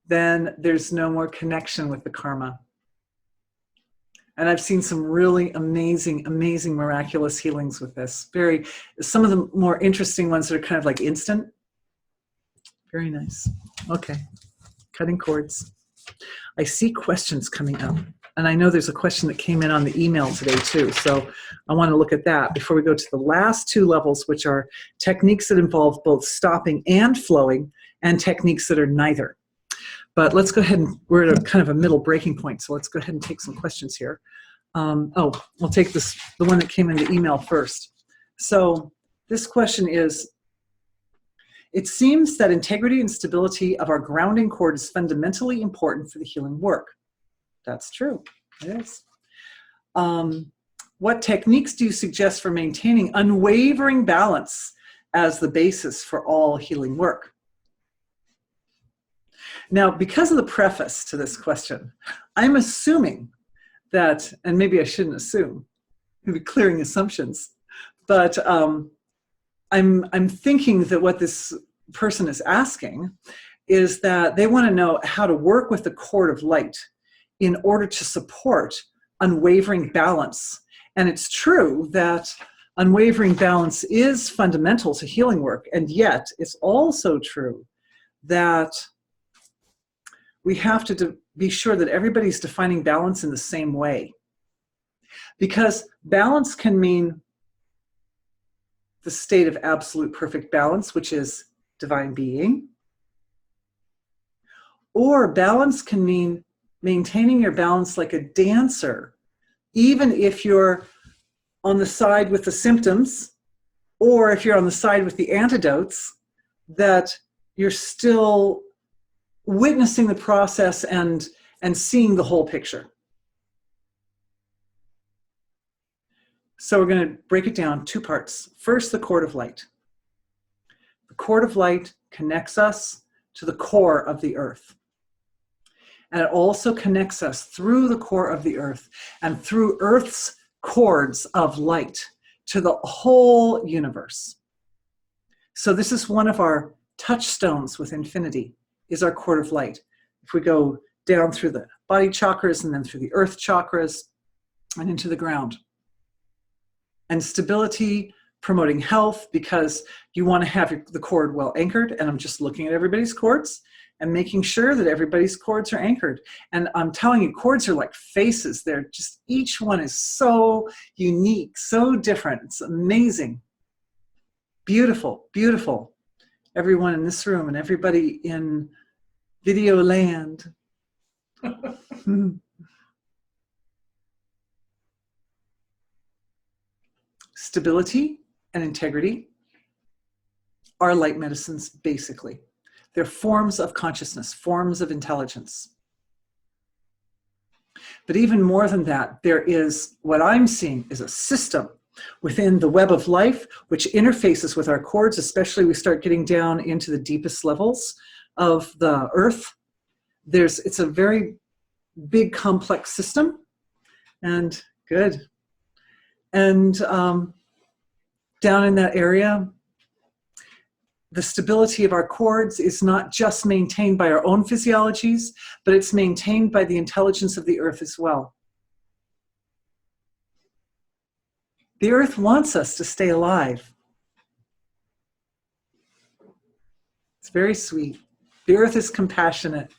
then there's no more connection with the karma. And I've seen some really amazing, amazing, miraculous healings with this. Some of the more interesting ones that are kind of like instant. Very nice. Okay, cutting cords. I see questions coming up. And I know there's a question that came in on the email today too. So I want to look at that before we go to the last two levels, which are techniques that involve both stopping and flowing, and techniques that are neither. But let's go ahead and, we're at a kind of a middle breaking point. So let's go ahead and take some questions here. We'll take the one that came in the email first. So this question is, it seems that integrity and stability of our grounding cord is fundamentally important for the healing work. That's true, it is. What techniques do you suggest for maintaining unwavering balance as the basis for all healing work? Now, because of the preface to this question, I'm assuming that, and maybe I shouldn't assume, maybe clearing assumptions, but I'm thinking that what this person is asking is that they want to know how to work with the cord of light in order to support unwavering balance. And it's true that unwavering balance is fundamental to healing work, and yet it's also true that we have to be sure that everybody's defining balance in the same way. Because balance can mean the state of absolute perfect balance, which is divine being. Or balance can mean maintaining your balance like a dancer, even if you're on the side with the symptoms, or if you're on the side with the antidotes, that you're still witnessing the process and seeing the whole picture. So we're going to break it down 2 parts. First, the cord of light. The cord of light connects us to the core of the earth. And it also connects us through the core of the earth and through Earth's cords of light to the whole universe. So this is one of our touchstones with infinity, is our cord of light. If we go down through the body chakras and then through the earth chakras and into the ground. And stability, promoting health, because you want to have the cord well anchored. And I'm just looking at everybody's cords and making sure that everybody's cords are anchored. And I'm telling you, cords are like faces. They're just, each one is so unique, so different. It's amazing. Beautiful, beautiful. Everyone in this room and everybody in video land. Stability and integrity are light medicines, basically. They're forms of consciousness, forms of intelligence. But even more than that, there is, what I'm seeing is a system within the web of life, which interfaces with our cords, especially we start getting down into the deepest levels of the earth. It's a very big, complex system, and good. And down in that area, the stability of our cords is not just maintained by our own physiologies, but it's maintained by the intelligence of the earth as well. The earth wants us to stay alive. It's very sweet. The earth is compassionate.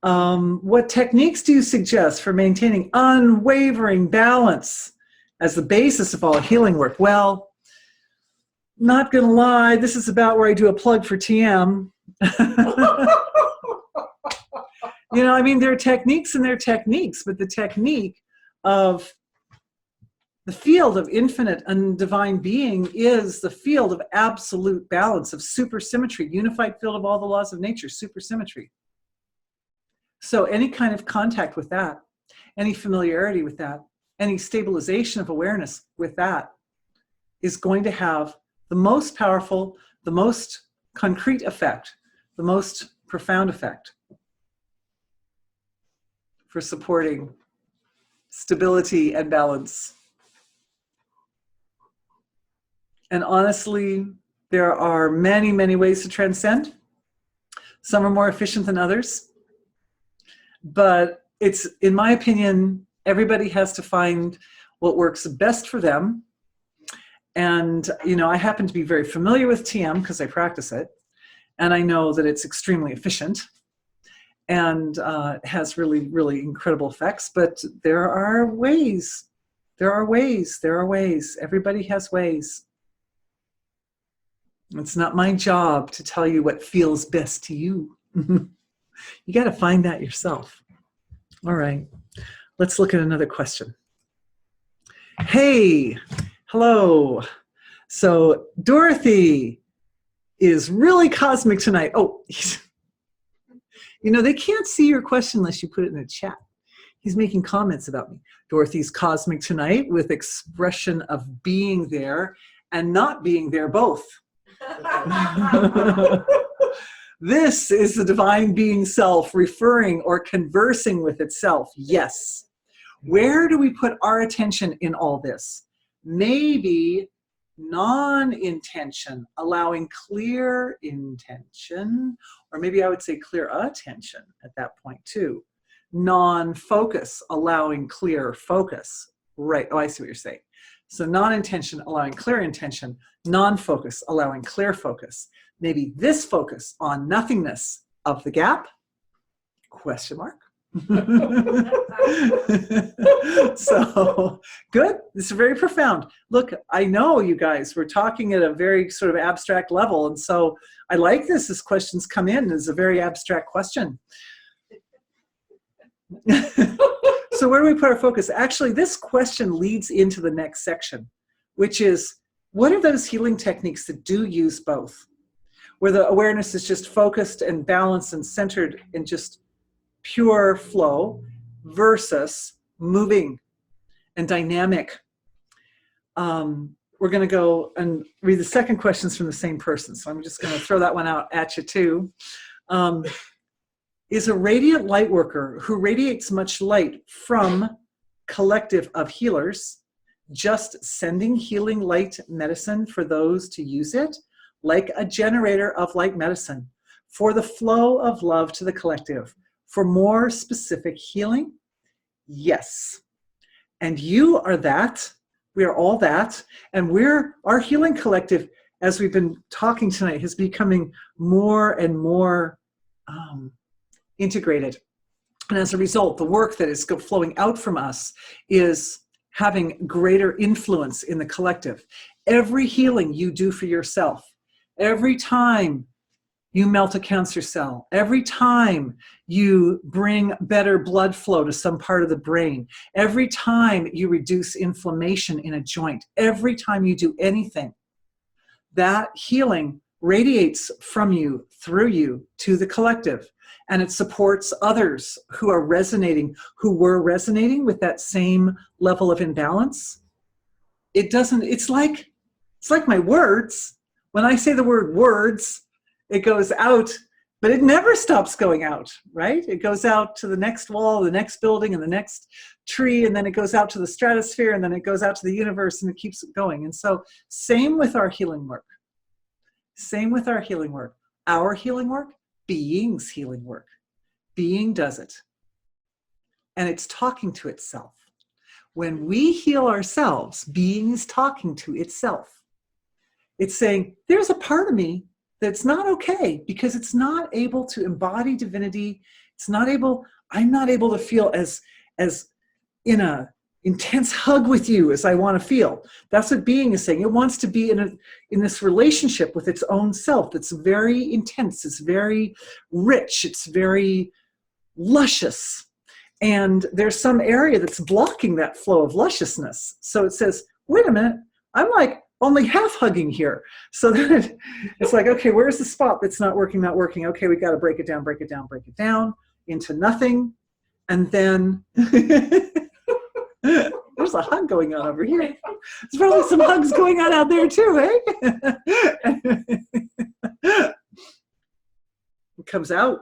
What techniques do you suggest for maintaining unwavering balance as the basis of all healing work? Well, not gonna lie, this is about where I do a plug for TM. You know, I mean, there are techniques and there are techniques, but the technique of the field of infinite and divine being is the field of absolute balance, of supersymmetry, unified field of all the laws of nature, supersymmetry. So any kind of contact with that, any familiarity with that, any stabilization of awareness with that is going to have the most powerful, the most concrete effect, the most profound effect for supporting stability and balance. And honestly, there are many, many ways to transcend. Some are more efficient than others. But it's, in my opinion, everybody has to find what works best for them. And, you know, I happen to be very familiar with TM because I practice it. And I know that it's extremely efficient and has really, really incredible effects. But there are ways. There are ways. There are ways. Everybody has ways. It's not my job to tell you what feels best to you. You got to find that yourself. All right, let's look at another question. Hey, hello. So Dorothy is really cosmic tonight. Oh, you know, they can't see your question unless you put it in the chat. He's making comments about me. Dorothy's cosmic tonight with expression of being there and not being there both. This is the divine being self referring or conversing with itself. Yes. Where do we put our attention in all this? Maybe non-intention, allowing clear intention, or maybe I would say clear attention at that point too. Non-focus, allowing clear focus. Right. Oh, I see what you're saying. So non-intention, allowing clear intention, non-focus, allowing clear focus. Maybe this focus on nothingness of the gap, question mark. So good. This is very profound. Look, I know you guys, we're talking at a very sort of abstract level. And so I like this as questions come in. It's a very abstract question. So where do we put our focus? Actually, this question leads into the next section, which is, what are those healing techniques that do use both? Where the awareness is just focused and balanced and centered in just pure flow versus moving and dynamic. We're going to go and read the second questions from the same person. So I'm just going to throw that one out at you too. Is a radiant light worker who radiates much light from collective of healers just sending healing light medicine for those to use it, like a generator of light medicine, for the flow of love to the collective, for more specific healing? Yes. And you are that. We are all that. And our healing collective, as we've been talking tonight, is becoming more and more integrated. And as a result, the work that is flowing out from us is having greater influence in the collective. Every healing you do for yourself, every time you melt a cancer cell, every time you bring better blood flow to some part of the brain, every time you reduce inflammation in a joint, every time you do anything, that healing radiates from you, through you, to the collective. And it supports others who were resonating with that same level of imbalance. It's like my words. When I say the word words, it goes out, but it never stops going out, right? It goes out to the next wall, the next building, and the next tree, and then it goes out to the stratosphere, and then it goes out to the universe, and it keeps going. And so same with our healing work. Same with our healing work. Our healing work, being's healing work. Being does it. And it's talking to itself. When we heal ourselves, being is talking to itself. It's saying, there's a part of me that's not okay because it's not able to embody divinity. I'm not able to feel as in a intense hug with you as I want to feel. That's what being is saying. It wants to be in this relationship with its own self that's very intense, it's very rich, it's very luscious. And there's some area that's blocking that flow of lusciousness. So it says, wait a minute, I'm like only half hugging here. So then it's like, okay, where's the spot that's not working? Okay, we got to break it down into nothing. And then there's a hug going on over here. There's probably some hugs going on out there too, eh? It comes out.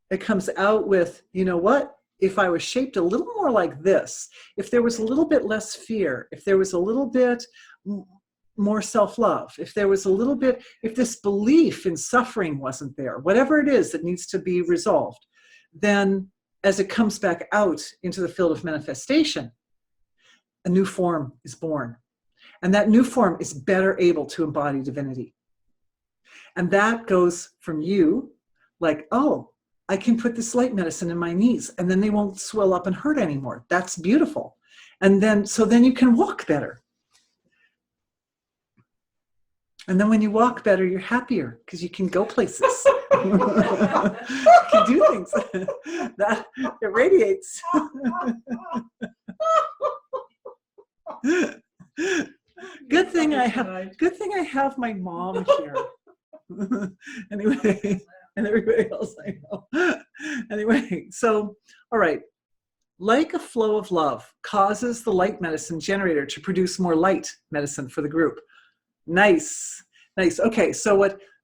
It comes out with, you know what? If I was shaped a little more like this, if there was a little bit less fear, if there was a little bit more self-love, if this belief in suffering wasn't there, whatever it is that needs to be resolved, then as it comes back out into the field of manifestation, a new form is born. And that new form is better able to embody divinity. And that goes from you, like, oh, I can put this light medicine in my knees and then they won't swell up and hurt anymore. That's beautiful. And then, so then you can walk better. And then when you walk better, you're happier because you can go places. You can do things. That it radiates. Good thing I have my mom here. Anyway, and everybody else I know. Anyway, so all right. Like a flow of love causes the light medicine generator to produce more light medicine for the group. Nice. Okay, so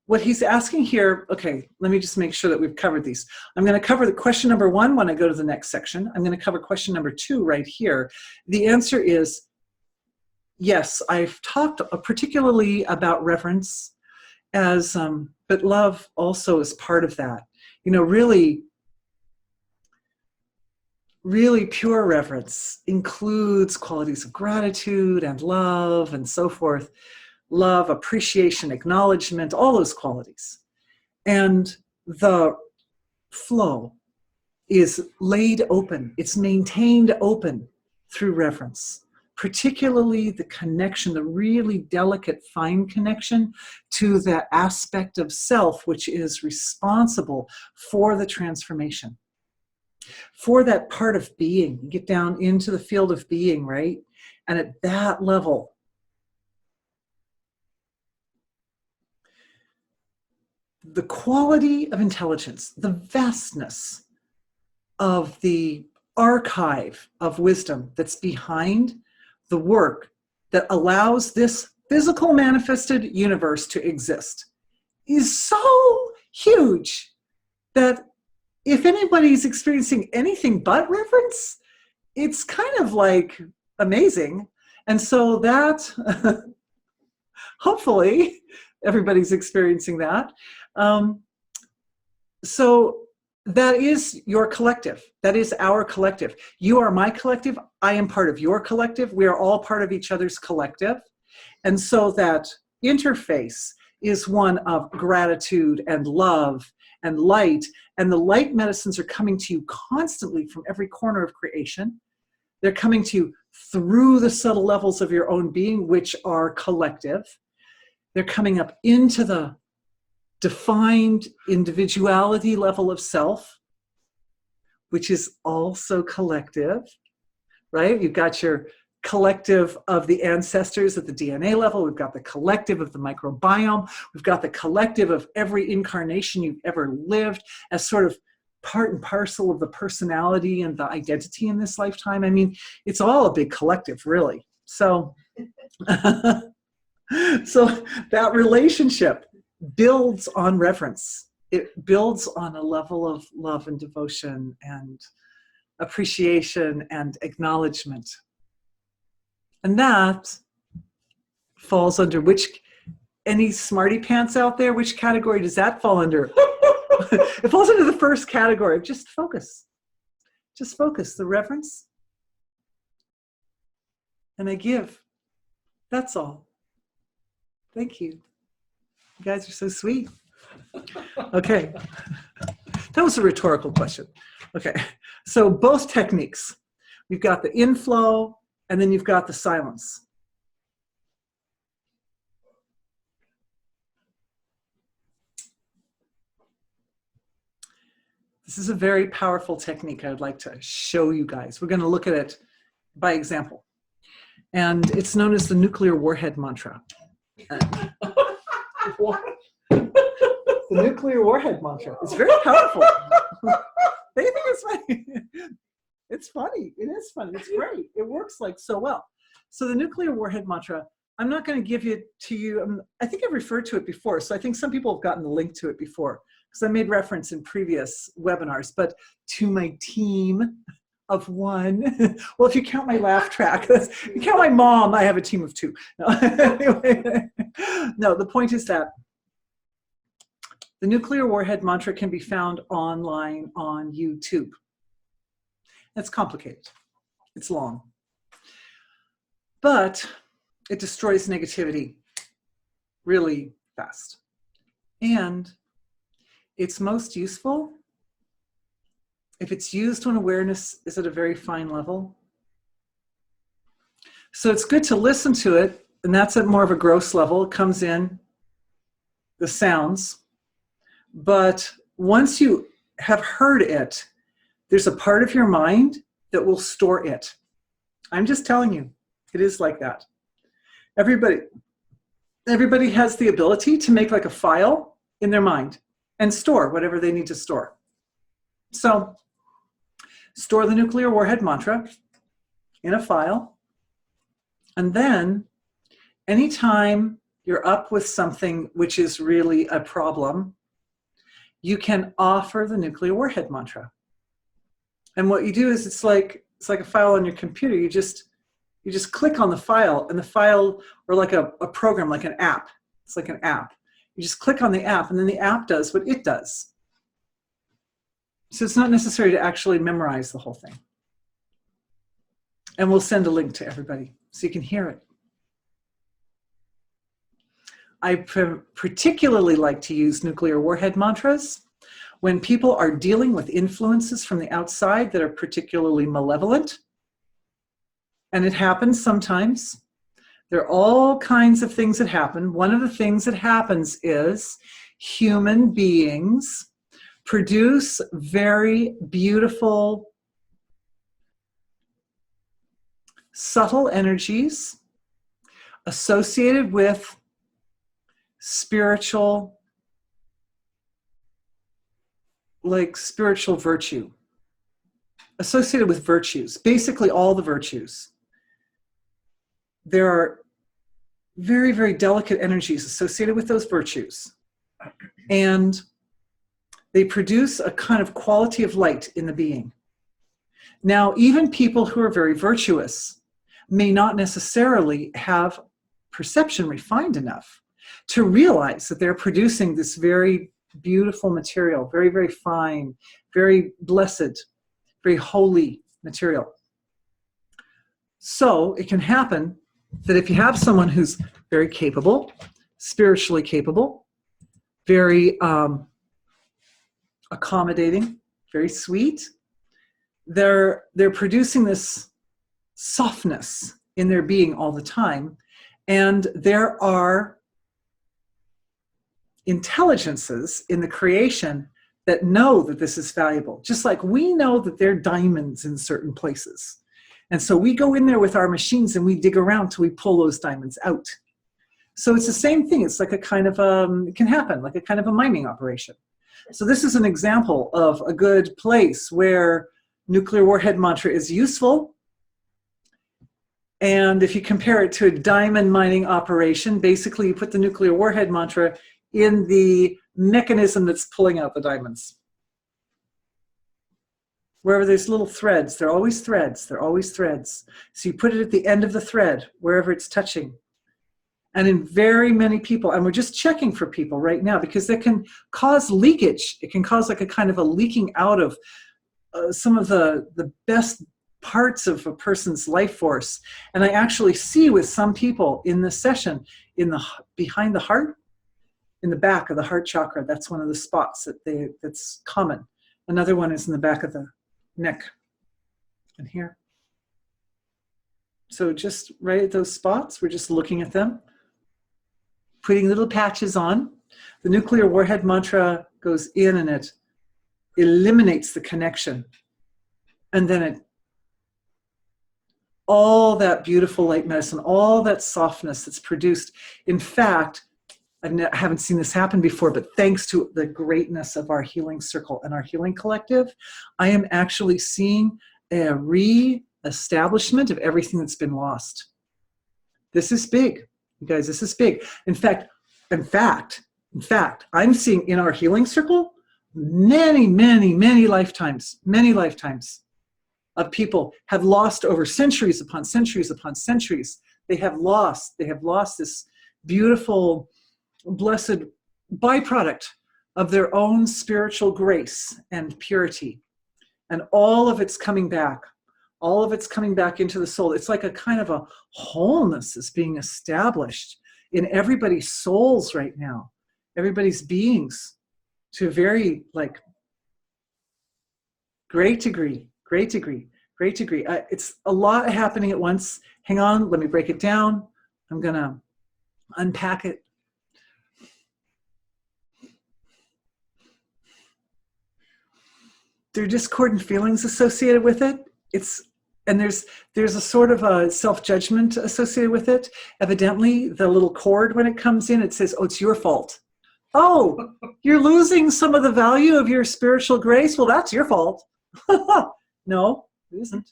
what he's asking here, okay, let me just make sure that we've covered these. I'm going to cover the question number 1 when I go to the next section. I'm going to cover question number 2 right here. The answer is yes, I've talked particularly about reverence as, but love also is part of that. You know, really pure reverence includes qualities of gratitude and love and so forth. Love, appreciation, acknowledgement, all those qualities. And the flow is laid open. It's maintained open through reverence, particularly the connection, the really delicate, fine connection to that aspect of self which is responsible for the transformation, for that part of being. You get down into the field of being, right? And at that level, the quality of intelligence, the vastness of the archive of wisdom that's behind the work that allows this physical manifested universe to exist is so huge that if anybody's experiencing anything but reverence, it's kind of like amazing. And so that, hopefully, everybody's experiencing that. So that is your collective. That is our collective. You are my collective. I am part of your collective. We are all part of each other's collective. And so that interface is one of gratitude and love and light. And the light medicines are coming to you constantly from every corner of creation. They're coming to you through the subtle levels of your own being, which are collective. They're coming up into the defined individuality level of self, which is also collective, right? You've got your collective of the ancestors at the DNA level. We've got the collective of the microbiome. We've got the collective of every incarnation you've ever lived as sort of part and parcel of the personality and the identity in this lifetime. I mean, it's all a big collective, really. So, so that relationship builds on reverence. It builds on a level of love and devotion and appreciation and acknowledgement. And that falls under any smarty pants out there, which category does that fall under? It falls into the first category. Just focus. Just focus. The reverence. And I give. That's all. Thank you. You guys are so sweet. Okay. That was a rhetorical question. Okay. So both techniques. We've got the inflow, and then you've got the silence. This is a very powerful technique I'd like to show you guys. We're going to look at it by example. And it's known as the nuclear warhead mantra. What? The nuclear warhead mantra. It's very powerful. They think it's funny. It's funny. It is funny. It's great. It works like so well. So the nuclear warhead mantra, I'm not going to give it to you. I think I've referred to it before. So I think some people have gotten the link to it before because I made reference in previous webinars. But to my team of one, well, if you count my laugh track, if you count my mom, I have a team of two. No, anyway, no, the point is that the nuclear warhead mantra can be found online on YouTube. It's complicated. It's long. But it destroys negativity really fast. And it's most useful if it's used when awareness is at a very fine level. So it's good to listen to it, and that's at more of a gross level. It comes in, the sounds. But once you have heard it, there's a part of your mind that will store it. I'm just telling you, it is like that. Everybody has the ability to make like a file in their mind and store whatever they need to store. So store the nuclear warhead mantra in a file. And then anytime you're up with something which is really a problem, you can offer the nuclear warhead mantra. And what you do is it's like a file on your computer. You just click on the file, and the file, or like a program, like an app. It's like an app. You just click on the app, and then the app does what it does. So it's not necessary to actually memorize the whole thing. And we'll send a link to everybody so you can hear it. I particularly like to use nuclear warhead mantras When people are dealing with influences from the outside that are particularly malevolent, and it happens sometimes, there are all kinds of things that happen. One of the things that happens is human beings produce very beautiful, subtle energies associated with spiritual virtue, associated with virtues, basically all the virtues. There are very, very delicate energies associated with those virtues. And they produce a kind of quality of light in the being. Now, even people who are very virtuous may not necessarily have perception refined enough to realize that they're producing this very beautiful material, very, very fine, very blessed, very holy material. So it can happen that if you have someone who's very capable, spiritually capable, very accommodating, very sweet, they're producing this softness in their being all the time. And there are intelligences in the creation that know that this is valuable. Just like we know that there are diamonds in certain places. And so we go in there with our machines and we dig around till we pull those diamonds out. So it's the same thing. It's like a kind of, it can happen, like a kind of a mining operation. So this is an example of a good place where nuclear warhead mantra is useful. And if you compare it to a diamond mining operation, basically you put the nuclear warhead mantra in the mechanism that's pulling out the diamonds. Wherever there's little threads, they're always threads, they're always threads. So you put it at the end of the thread, wherever it's touching. And in very many people, and we're just checking for people right now, because that can cause leakage. It can cause like a kind of a leaking out of some of the best parts of a person's life force. And I actually see with some people in this session, behind the heart, in the back of the heart chakra, that's one of the spots that's common. Another one is in the back of the neck and here. So just right at those spots, we're just looking at them, putting little patches on. The nuclear warhead mantra goes in and it eliminates the connection. And then all that beautiful light medicine, all that softness that's produced. In fact, I haven't seen this happen before, but thanks to the greatness of our healing circle and our healing collective, I am actually seeing a re-establishment of everything that's been lost. This is big, you guys, this is big. In fact, I'm seeing in our healing circle many, many, many lifetimes of people have lost over centuries upon centuries upon centuries. They have lost this beautiful, blessed byproduct of their own spiritual grace and purity. And all of it's coming back. All of it's coming back into the soul. It's like a kind of a wholeness is being established in everybody's souls right now, everybody's beings, to a very great degree. It's a lot happening at once. Hang on, let me break it down. I'm gonna unpack it. There are discordant feelings associated with it. And there's a sort of a self-judgment associated with it. Evidently, the little cord, when it comes in, it says, oh, it's your fault. Oh, you're losing some of the value of your spiritual grace? Well, that's your fault. No, it isn't.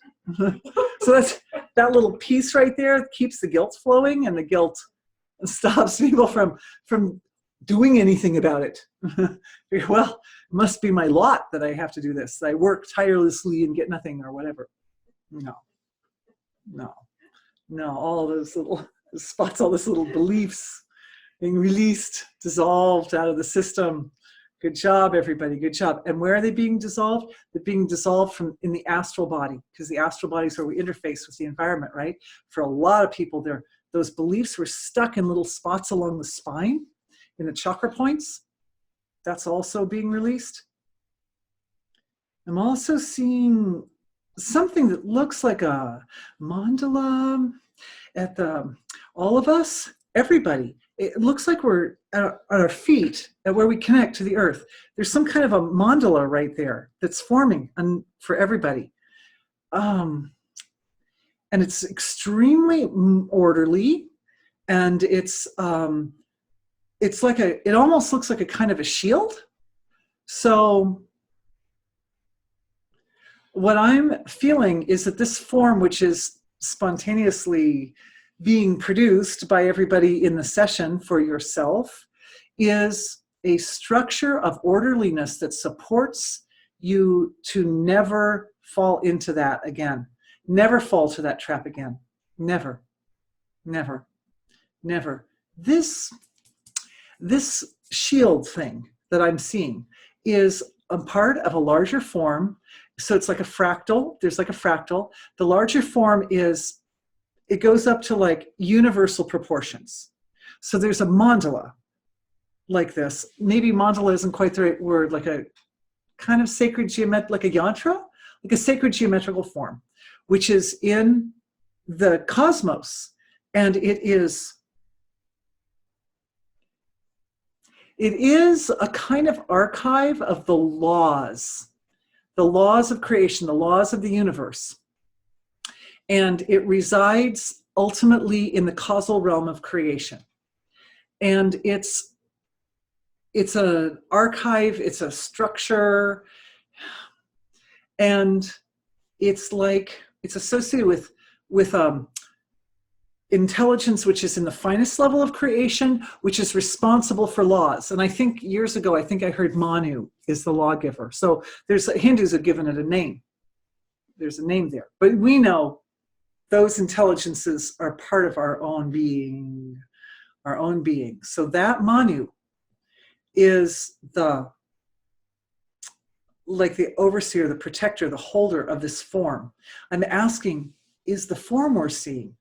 So that little piece right there keeps the guilt flowing, and the guilt stops people from doing anything about it. Well, it must be my lot that I have to do this. I work tirelessly and get nothing or whatever. No. All those little spots, all those little beliefs being released, dissolved out of the system. Good job, everybody. Good job. And where are they being dissolved? They're being dissolved in the astral body, because the astral body is where we interface with the environment, right? For a lot of people, those beliefs were stuck in little spots along the spine, in the chakra points. That's also being released. I'm also seeing something that looks like a mandala at the, all of us, everybody. It looks like we're at our feet, at where we connect to the earth. There's some kind of a mandala right there that's forming for everybody. And it's extremely orderly, and it's like it almost looks like a kind of a shield. So what I'm feeling is that this form, which is spontaneously being produced by everybody in the session for yourself, is a structure of orderliness that supports you to never fall into that again. Never fall to that trap again. Never, never, never. This shield thing that I'm seeing is a part of a larger form. So it's like a fractal. There's like a fractal. The larger form is, it goes up to like universal proportions. So there's a mandala like this. Maybe mandala isn't quite the right word, like a kind of sacred like a yantra, like a sacred geometrical form, which is in the cosmos. And it is a kind of archive of the laws of creation, the laws of the universe. And it resides ultimately in the causal realm of creation. And it's an archive, it's a structure, and it's associated with intelligence, which is in the finest level of creation, which is responsible for laws. And I think years ago, I heard Manu is the lawgiver. So Hindus have given it a name. There's a name there. But we know those intelligences are part of our own being. So that Manu is like the overseer, the protector, the holder of this form. I'm asking, is the form we're seeing,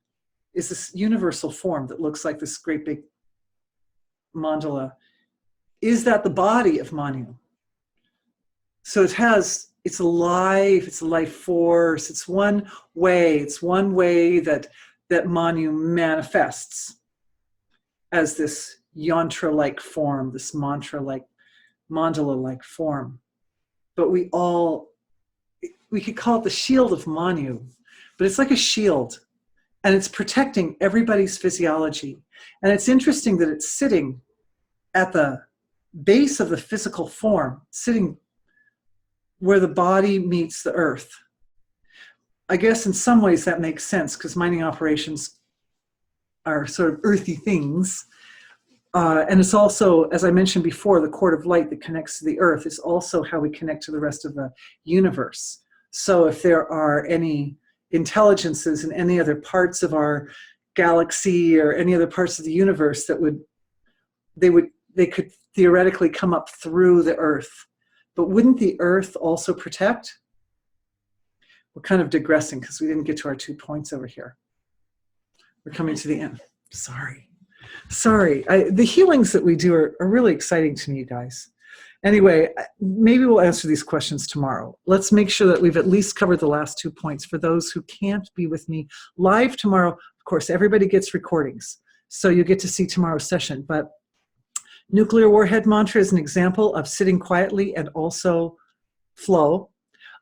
is this universal form that looks like this great big mandala, is that the body of Manu? So it's alive, it's a life force, it's one way that Manu manifests as this yantra-like form, this mantra-like, mandala-like form. But we could call it the shield of Manu, but it's like a shield, and it's protecting everybody's physiology. And it's interesting that it's sitting at the base of the physical form, sitting where the body meets the earth. I guess in some ways that makes sense, because mining operations are sort of earthy things. And it's also, as I mentioned before, the cord of light that connects to the earth is also how we connect to the rest of the universe. So if there are any intelligences in any other parts of our galaxy or any other parts of the universe, they could theoretically come up through the earth. But wouldn't the earth also protect? We're kind of digressing because we didn't get to our 2 points over here. We're coming to the end. Sorry. The healings that we do are really exciting to me, you guys. Anyway, maybe we'll answer these questions tomorrow. Let's make sure that we've at least covered the last 2 points. For those who can't be with me live tomorrow, of course, everybody gets recordings, so you get to see tomorrow's session. But nuclear warhead mantra is an example of sitting quietly and also flow.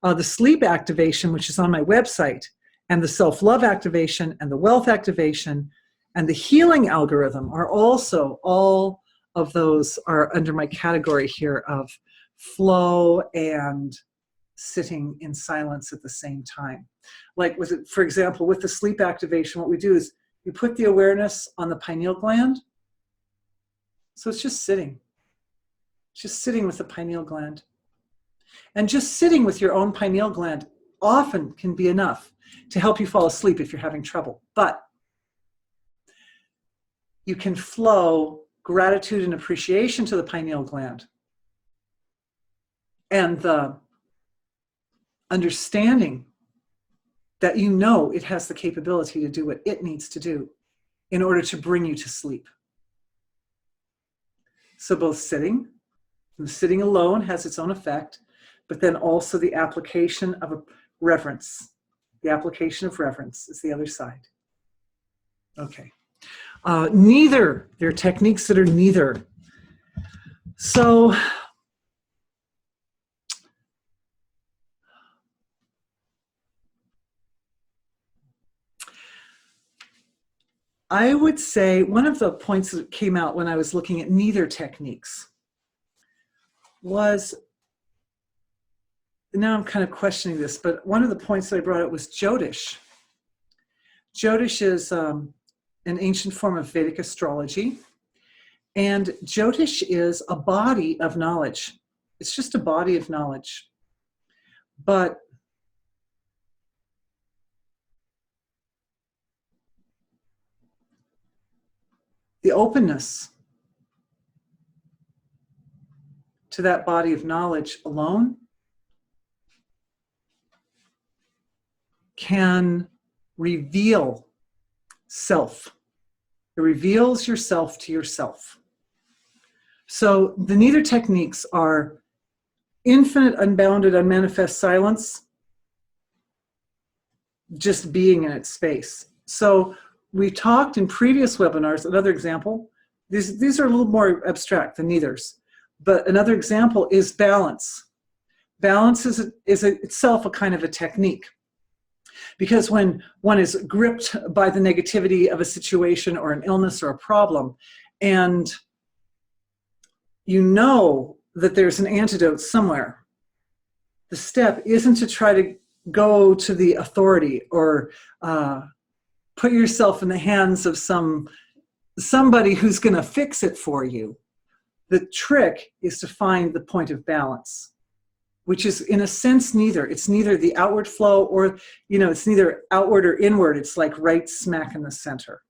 The sleep activation, which is on my website, and the self-love activation and the wealth activation and the healing algorithm are also, all of those are under my category here of flow and sitting in silence at the same time. Like for example, with the sleep activation, what we do is you put the awareness on the pineal gland. So it's just sitting with the pineal gland. And just sitting with your own pineal gland often can be enough to help you fall asleep if you're having trouble. But you can flow gratitude and appreciation to the pineal gland, and the understanding that you know it has the capability to do what it needs to do in order to bring you to sleep. So both sitting alone has its own effect, but then also the application of a reverence. The application of reverence is the other side. Okay. Neither. There are techniques that are neither. So I would say one of the points that came out when I was looking at neither techniques was, now I'm kind of questioning this, but one of the points that I brought up was Jyotish. Jyotish is an ancient form of Vedic astrology. And Jyotish is a body of knowledge. It's just a body of knowledge. But the openness to that body of knowledge alone can reveal self. It reveals yourself to yourself. So the neither techniques are infinite, unbounded, unmanifest silence, just being in its space. So we talked in previous webinars, another example, these are a little more abstract than neithers, but another example is balance. Balance is itself a kind of a technique. Because when one is gripped by the negativity of a situation or an illness or a problem, and you know that there's an antidote somewhere, the step isn't to try to go to the authority or put yourself in the hands of somebody who's going to fix it for you. The trick is to find the point of balance, which is in a sense neither. It's neither the outward flow or, it's neither outward or inward. It's like right smack in the center.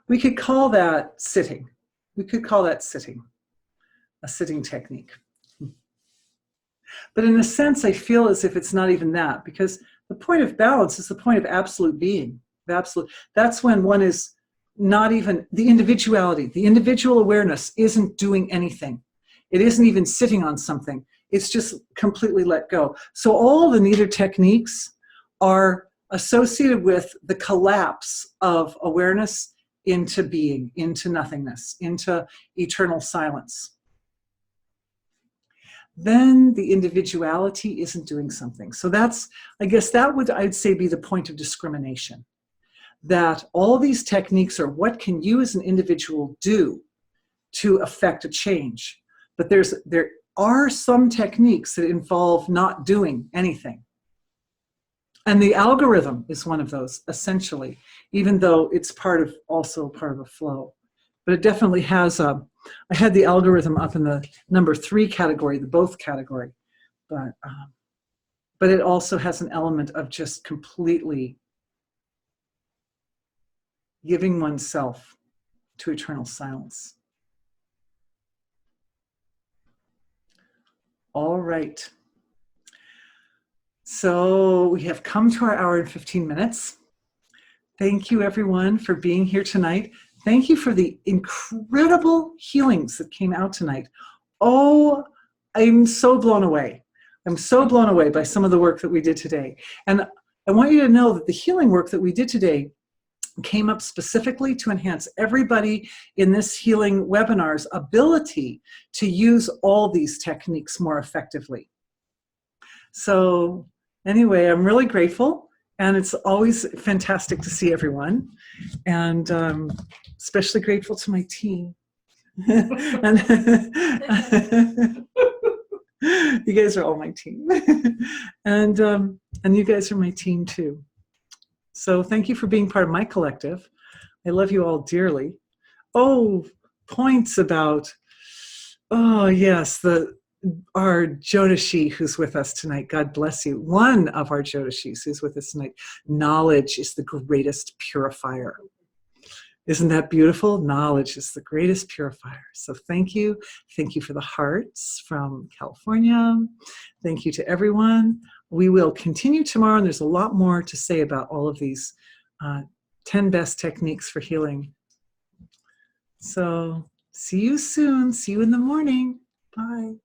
We could call that sitting. We could call that sitting, a sitting technique. But in a sense, I feel as if it's not even that, because the point of balance is the point of absolute being. That's when one is not even the individuality. The individual awareness isn't doing anything. It isn't even sitting on something. It's just completely let go. So all the neither techniques are associated with the collapse of awareness into being, into nothingness, into eternal silence. Then the individuality isn't doing something. So I guess that would, I'd say, be the point of discrimination. That all these techniques are what can you as an individual do to affect a change. But there are some techniques that involve not doing anything. And the algorithm is one of those, essentially, even though it's also part of a flow. But it definitely has I had the algorithm up in the number 3 category, the both category. But it also has an element of just completely giving oneself to eternal silence. All right. So we have come to our hour and 15 minutes. Thank you, everyone, for being here tonight. Thank you for the incredible healings that came out tonight. Oh, I'm so blown away. I'm so blown away by some of the work that we did today. And I want you to know that the healing work that we did today came up specifically to enhance everybody in this healing webinar's ability to use all these techniques more effectively. So anyway, I'm really grateful, and it's always fantastic to see everyone, and especially grateful to my team. And you guys are all my team, and you guys are my team too. So thank you for being part of my collective. I love you all dearly. Oh, points about, oh yes, our Jyotishi who's with us tonight. God bless you. One of our Jyotishis who's with us tonight. Knowledge is the greatest purifier. Isn't that beautiful? Knowledge is the greatest purifier. So thank you. Thank you for the hearts from California. Thank you to everyone. We will continue tomorrow, and there's a lot more to say about all of these 10 best techniques for healing. So see you soon. See you in the morning. Bye.